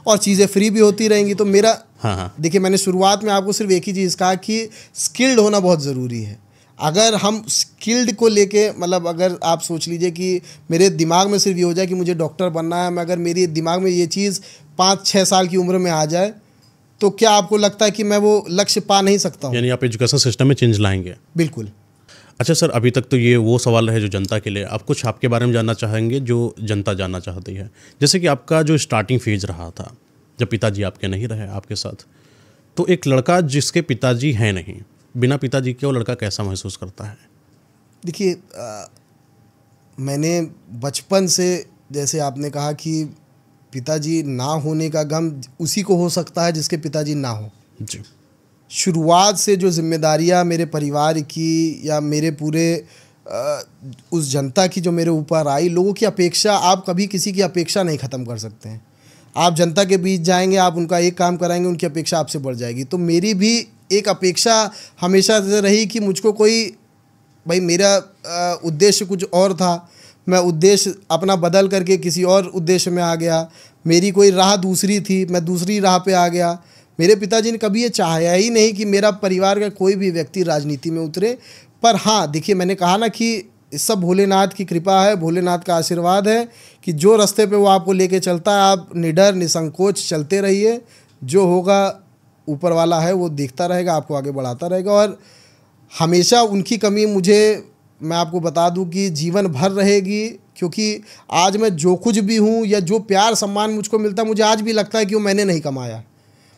और चीज़ें फ्री भी होती रहेंगी। तो मेरा देखिए, मैंने शुरुआत में आपको सिर्फ एक ही चीज़ कहा कि स्किल्ड होना बहुत ज़रूरी है। अगर हम स्किल्ड को लेके, मतलब अगर आप सोच लीजिए कि मेरे दिमाग में सिर्फ ये हो जाए कि मुझे डॉक्टर बनना है, मैं अगर मेरे दिमाग में ये चीज़ 5-6 साल की उम्र में आ जाए तो क्या आपको लगता है कि मैं वो लक्ष्य पा नहीं सकता हूँ? यानी आप एजुकेशन सिस्टम में चेंज लाएंगे? बिल्कुल। अच्छा सर, अभी तक तो ये वो सवाल है जो जनता के लिए, अब कुछ आपके बारे में जानना चाहेंगे जो जनता जानना चाहती है। जैसे कि आपका जो स्टार्टिंग फेज रहा था, जब पिताजी आपके नहीं रहे आपके साथ, तो एक लड़का जिसके पिताजी हैं नहीं, बिना पिताजी के वो लड़का कैसा महसूस करता है? देखिए, मैंने बचपन से, जैसे आपने कहा कि पिताजी ना होने का गम उसी को हो सकता है जिसके पिताजी ना हो जी। शुरुआत से जो जिम्मेदारियां मेरे परिवार की या मेरे पूरे उस जनता की जो मेरे ऊपर आई, लोगों की अपेक्षा, आप कभी किसी की अपेक्षा नहीं ख़त्म कर सकते हैं। आप जनता के बीच जाएंगे, आप उनका एक काम कराएंगे, उनकी अपेक्षा आपसे बढ़ जाएगी। तो मेरी भी एक अपेक्षा हमेशा से रही कि मुझको कोई, भाई मेरा उद्देश्य कुछ और था, मैं उद्देश्य अपना बदल करके किसी और उद्देश्य में आ गया। मेरी कोई राह दूसरी थी, मैं दूसरी राह पे आ गया। मेरे पिताजी ने कभी ये चाहा ही नहीं कि मेरा परिवार का कोई भी व्यक्ति राजनीति में उतरे। पर हाँ, देखिए, मैंने कहा ना कि सब भोलेनाथ की कृपा है, भोलेनाथ का आशीर्वाद है कि जो रास्ते पे वो आपको लेके चलता है, आप निडर निसंकोच चलते रहिए। जो होगा ऊपर वाला है वो देखता रहेगा, आपको आगे बढ़ाता रहेगा। और हमेशा उनकी कमी मुझे, मैं आपको बता दूं कि जीवन भर रहेगी, क्योंकि आज मैं जो कुछ भी हूं या जो प्यार सम्मान मुझको मिलता है, मुझे आज भी लगता है कि वो मैंने नहीं कमाया।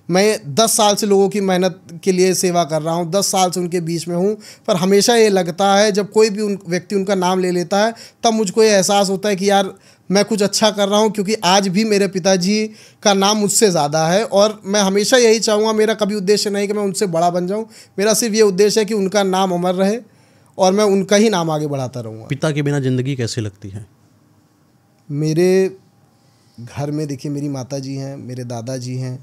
मैं 10 साल से लोगों की मेहनत के लिए सेवा कर रहा हूँ, 10 साल से उनके बीच में हूँ, पर हमेशा ये लगता है जब कोई भी व्यक्ति उनका नाम ले लेता है तब मुझको ये एहसास होता है कि यार मैं कुछ अच्छा कर रहा हूँ, क्योंकि आज भी मेरे पिताजी का नाम मुझसे ज़्यादा है। और मैं हमेशा यही चाहूँगा, मेरा कभी उद्देश्य नहीं कि मैं उनसे बड़ा बन जाऊँ, मेरा सिर्फ ये उद्देश्य है कि उनका नाम अमर रहे और मैं उनका ही नाम आगे बढ़ाता रहूँगा। पिता के बिना ज़िंदगी कैसी लगती है? मेरे घर में देखिए, मेरी माता जी हैं, मेरे दादाजी हैं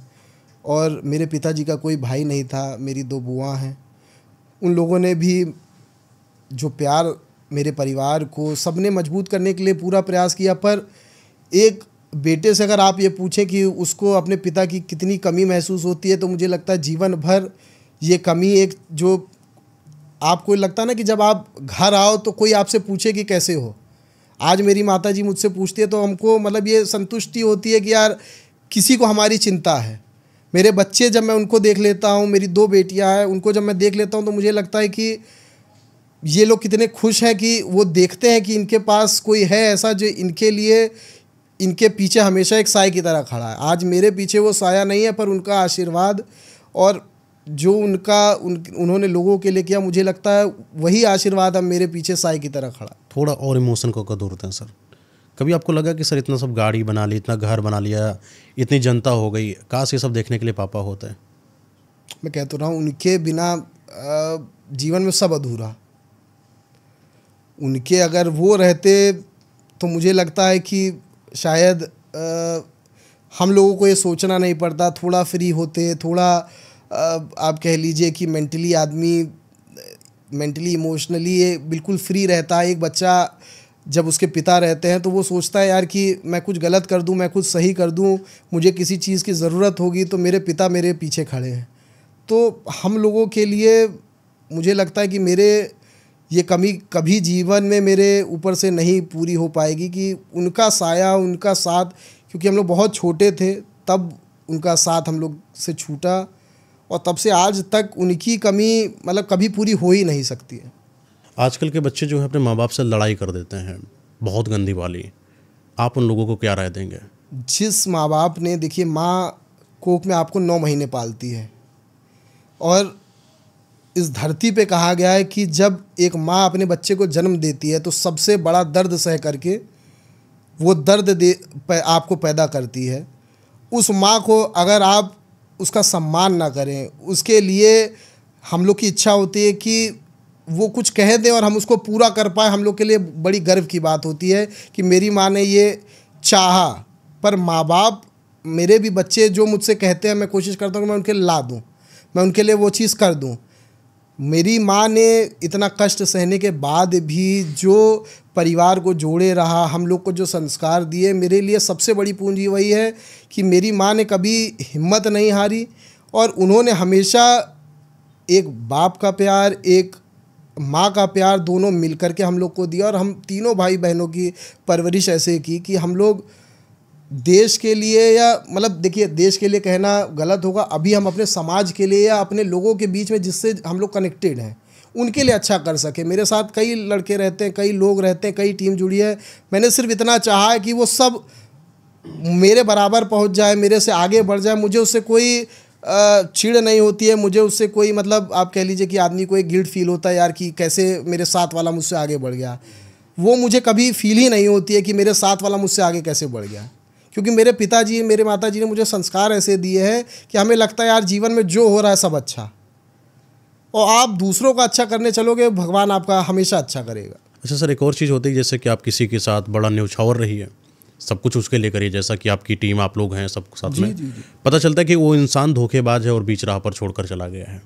और मेरे पिताजी का कोई भाई नहीं था, मेरी 2 बुआ हैं। उन लोगों ने भी जो प्यार मेरे परिवार को, सबने मजबूत करने के लिए पूरा प्रयास किया। पर एक बेटे से अगर आप ये पूछें कि उसको अपने पिता की कितनी कमी महसूस होती है, तो मुझे लगता है जीवन भर ये कमी, एक जो आपको लगता है ना कि जब आप घर आओ तो कोई आपसे पूछे कि कैसे हो। आज मेरी माताजी मुझसे पूछती है तो हमको मतलब ये संतुष्टि होती है कि यार किसी को हमारी चिंता है। मेरे बच्चे जब मैं उनको देख लेता हूँ, मेरी 2 बेटियां हैं, उनको जब मैं देख लेता हूँ तो मुझे लगता है कि ये लोग कितने खुश हैं कि वो देखते हैं कि इनके पास कोई है ऐसा जो इनके लिए, इनके पीछे हमेशा एक साए की तरह खड़ा है। आज मेरे पीछे वो साया नहीं है, पर उनका आशीर्वाद। और जो उन्होंने लोगों के लिए किया, मुझे लगता है वही आशीर्वाद अब मेरे पीछे साई की तरह खड़ा। थोड़ा और इमोशन को कदूरते हैं सर, कभी आपको लगा कि सर इतना सब गाड़ी बना ली, इतना घर बना लिया, इतनी जनता हो गई, काश ये सब देखने के लिए पापा होते हैं? मैं कह तो रहा हूँ, उनके बिना जीवन में सब अधूरा। उनके अगर वो रहते तो मुझे लगता है कि शायद हम लोगों को ये सोचना नहीं पड़ता, थोड़ा फ्री होते, थोड़ा आप कह लीजिए कि मेंटली आदमी मेंटली इमोशनली ये बिल्कुल फ्री रहता है। एक बच्चा जब उसके पिता रहते हैं तो वो सोचता है यार कि मैं कुछ गलत कर दूं, मैं कुछ सही कर दूं, मुझे किसी चीज़ की ज़रूरत होगी तो मेरे पिता मेरे पीछे खड़े हैं। तो हम लोगों के लिए मुझे लगता है कि मेरे ये कमी कभी जीवन में मेरे ऊपर से नहीं पूरी हो पाएगी कि उनका साया, उनका साथ, क्योंकि हम लोग बहुत छोटे थे तब उनका साथ हम लोग से छूटा और तब से आज तक उनकी कमी मतलब कभी पूरी हो ही नहीं सकती है। आजकल के बच्चे जो है अपने माँ बाप से लड़ाई कर देते हैं, बहुत गंदी वाली, आप उन लोगों को क्या राय देंगे? जिस माँ बाप ने, देखिए माँ कोख में आपको 9 महीने पालती है और इस धरती पे कहा गया है कि जब एक माँ अपने बच्चे को जन्म देती है तो सबसे बड़ा दर्द सह करके वो दर्द आपको पैदा करती है। उस माँ को अगर आप उसका सम्मान ना करें, उसके लिए हम लोग की इच्छा होती है कि वो कुछ कह दे और हम उसको पूरा कर पाए, हम लोग के लिए बड़ी गर्व की बात होती है कि मेरी माँ ने ये चाहा। पर माँ बाप, मेरे भी बच्चे जो मुझसे कहते हैं मैं कोशिश करता हूँ कि मैं उनके लिए ला दूँ, मैं उनके लिए वो चीज़ कर दूँ। मेरी माँ ने इतना कष्ट सहने के बाद भी जो परिवार को जोड़े रहा, हम लोग को जो संस्कार दिए, मेरे लिए सबसे बड़ी पूंजी वही है कि मेरी माँ ने कभी हिम्मत नहीं हारी और उन्होंने हमेशा एक बाप का प्यार, एक माँ का प्यार दोनों मिल कर के हम लोग को दिया। और हम तीनों भाई बहनों की परवरिश ऐसे की कि हम लोग देश के लिए, या मतलब देखिए देश के लिए कहना गलत होगा, अभी हम अपने समाज के लिए या अपने लोगों के बीच में जिससे हम लोग कनेक्टेड हैं उनके लिए अच्छा कर सके। मेरे साथ कई लड़के रहते हैं, कई लोग रहते हैं, कई टीम जुड़ी है। मैंने सिर्फ इतना चाहा है कि वो सब मेरे बराबर पहुंच जाए, मेरे से आगे बढ़ जाए। मुझे उससे कोई चिढ़ नहीं होती है, मुझे उससे कोई मतलब आप कह लीजिए कि आदमी को एक गिल्ट फील होता है यार कि कैसे मेरे साथ वाला मुझसे आगे बढ़ गया। वो मुझे कभी फील ही नहीं होती है कि मेरे साथ वाला मुझसे आगे कैसे बढ़ गया, क्योंकि मेरे पिताजी, मेरे माताजी ने मुझे संस्कार ऐसे दिए हैं कि हमें लगता है यार जीवन में जो हो रहा है सब अच्छा, और आप दूसरों का अच्छा करने चलोगे भगवान आपका हमेशा अच्छा करेगा। अच्छा सर, एक और चीज़ होती है जैसे कि आप किसी के साथ बड़ा न्यौछावर रही है, सब कुछ उसके लिए करिए, जैसा कि आपकी टीम, आप लोग हैं सब साथ में, जी। पता चलता है कि वो इंसान धोखेबाज है और बीच राह पर छोड़कर चला गया है।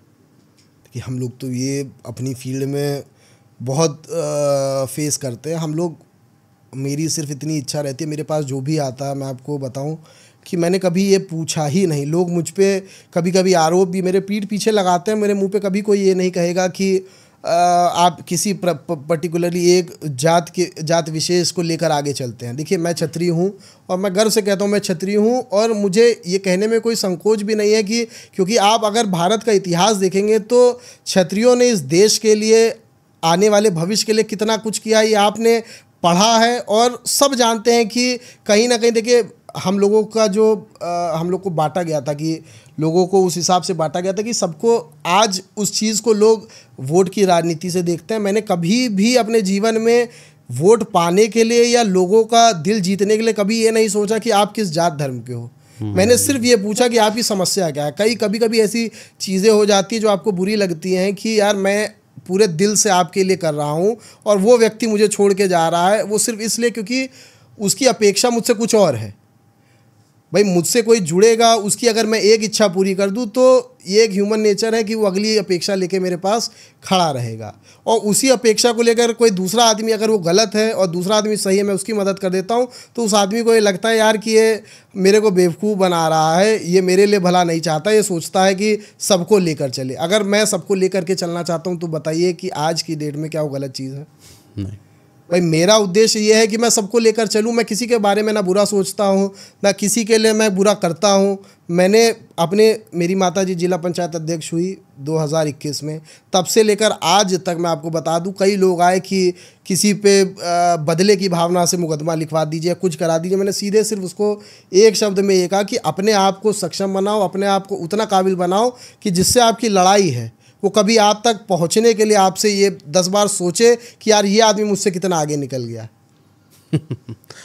कि हम लोग तो ये अपनी फील्ड में बहुत फेस करते हैं हम लोग। मेरी सिर्फ इतनी इच्छा रहती है, मेरे पास जो भी आता है मैं आपको बताऊं कि मैंने कभी ये पूछा ही नहीं। लोग मुझ पे कभी कभी आरोप भी मेरे पीठ पीछे लगाते हैं, मेरे मुंह पे कभी कोई ये नहीं कहेगा कि आप किसी पर्टिकुलरली एक जात विशेष को लेकर आगे चलते हैं। देखिए मैं क्षत्रिय हूँ और मैं गर्व से कहता हूँ मैं क्षत्रिय हूँ, और मुझे ये कहने में कोई संकोच भी नहीं है कि, क्योंकि आप अगर भारत का इतिहास देखेंगे तो क्षत्रियों ने इस देश के लिए, आने वाले भविष्य के लिए कितना कुछ किया है, ये आपने पढ़ा है। और सब जानते हैं कि कहीं ना कहीं देखिए हम लोगों का जो हम लोग को बांटा गया था, कि लोगों को उस हिसाब से बांटा गया था कि सबको, आज उस चीज़ को लोग वोट की राजनीति से देखते हैं। मैंने कभी भी अपने जीवन में वोट पाने के लिए या लोगों का दिल जीतने के लिए कभी ये नहीं सोचा कि आप किस जात धर्म के हो। मैंने सिर्फ ये पूछा कि आपकी समस्या क्या है। कभी ऐसी चीज़ें हो जाती है जो आपको बुरी लगती हैं कि यार मैं पूरे दिल से आपके लिए कर रहा हूँ और वो व्यक्ति मुझे छोड़ के जा रहा है, वो सिर्फ इसलिए क्योंकि उसकी अपेक्षा मुझसे कुछ और है। भाई मुझसे कोई जुड़ेगा, उसकी अगर मैं एक इच्छा पूरी कर दूं तो ये एक ह्यूमन नेचर है कि वो अगली अपेक्षा लेके मेरे पास खड़ा रहेगा। और उसी अपेक्षा को लेकर कोई दूसरा आदमी अगर वो गलत है और दूसरा आदमी सही है, मैं उसकी मदद कर देता हूं, तो उस आदमी को ये लगता है यार कि ये मेरे को बेवकूफ़ बना रहा है, ये मेरे लिए भला नहीं चाहता, ये सोचता है कि सबको लेकर चले। अगर मैं सबको लेकर के चलना चाहता हूँ तो बताइए कि आज की डेट में क्या वो गलत चीज़ है? नहीं। भाई मेरा उद्देश्य ये है कि मैं सबको लेकर चलूँ, मैं किसी के बारे में ना बुरा सोचता हूँ, ना किसी के लिए मैं बुरा करता हूँ। मेरी माता जी जिला पंचायत अध्यक्ष हुई 2021 में, तब से लेकर आज तक मैं आपको बता दूं, कई लोग आए कि किसी पे बदले की भावना से मुकदमा लिखवा दीजिए, कुछ करा दीजिए। मैंने सीधे सिर्फ उसको एक शब्द में ये कहा कि अपने आप को सक्षम बनाओ, अपने आप को उतना काबिल बनाओ कि जिससे आपकी लड़ाई है वो कभी आप तक पहुंचने के लिए आपसे ये 10 बार सोचे कि यार ये आदमी मुझसे कितना आगे निकल गया।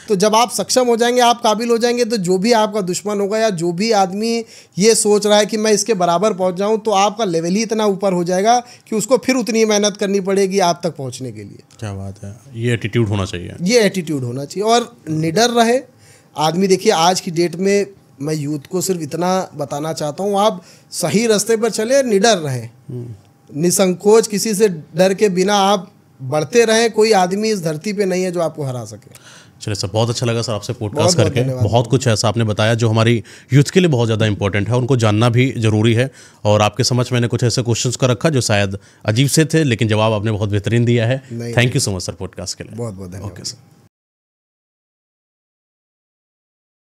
तो जब आप सक्षम हो जाएंगे, आप काबिल हो जाएंगे, तो जो भी आपका दुश्मन होगा या जो भी आदमी ये सोच रहा है कि मैं इसके बराबर पहुंच जाऊं, तो आपका लेवल ही इतना ऊपर हो जाएगा कि उसको फिर उतनी मेहनत करनी पड़ेगी आप तक पहुंचने के लिए। क्या बात है, ये एटीट्यूड होना चाहिए। ये एटीट्यूड होना चाहिए और निडर रहे आदमी। देखिए आज की डेट में मैं यूथ को सिर्फ इतना बताना चाहता हूँ, आप सही रास्ते पर चले, निडर रहें, निसंकोच, किसी से डर के बिना आप बढ़ते रहें। कोई आदमी इस धरती पे नहीं है जो आपको हरा सके। चलिए सर, बहुत अच्छा लगा सर आपसे पॉडकास्ट करके। बहुत कुछ ऐसा आपने बताया जो हमारी यूथ के लिए बहुत ज़्यादा इंपॉर्टेंट है, उनको जानना भी ज़रूरी है। और आपके समझ मैंने कुछ ऐसे क्वेश्चंस का रखा जो शायद अजीब से थे, लेकिन जवाब आपने बहुत बेहतरीन दिया है। Thank you so much sir podcast के लिए। बहुत बहुत धन्यवाद। Okay sir.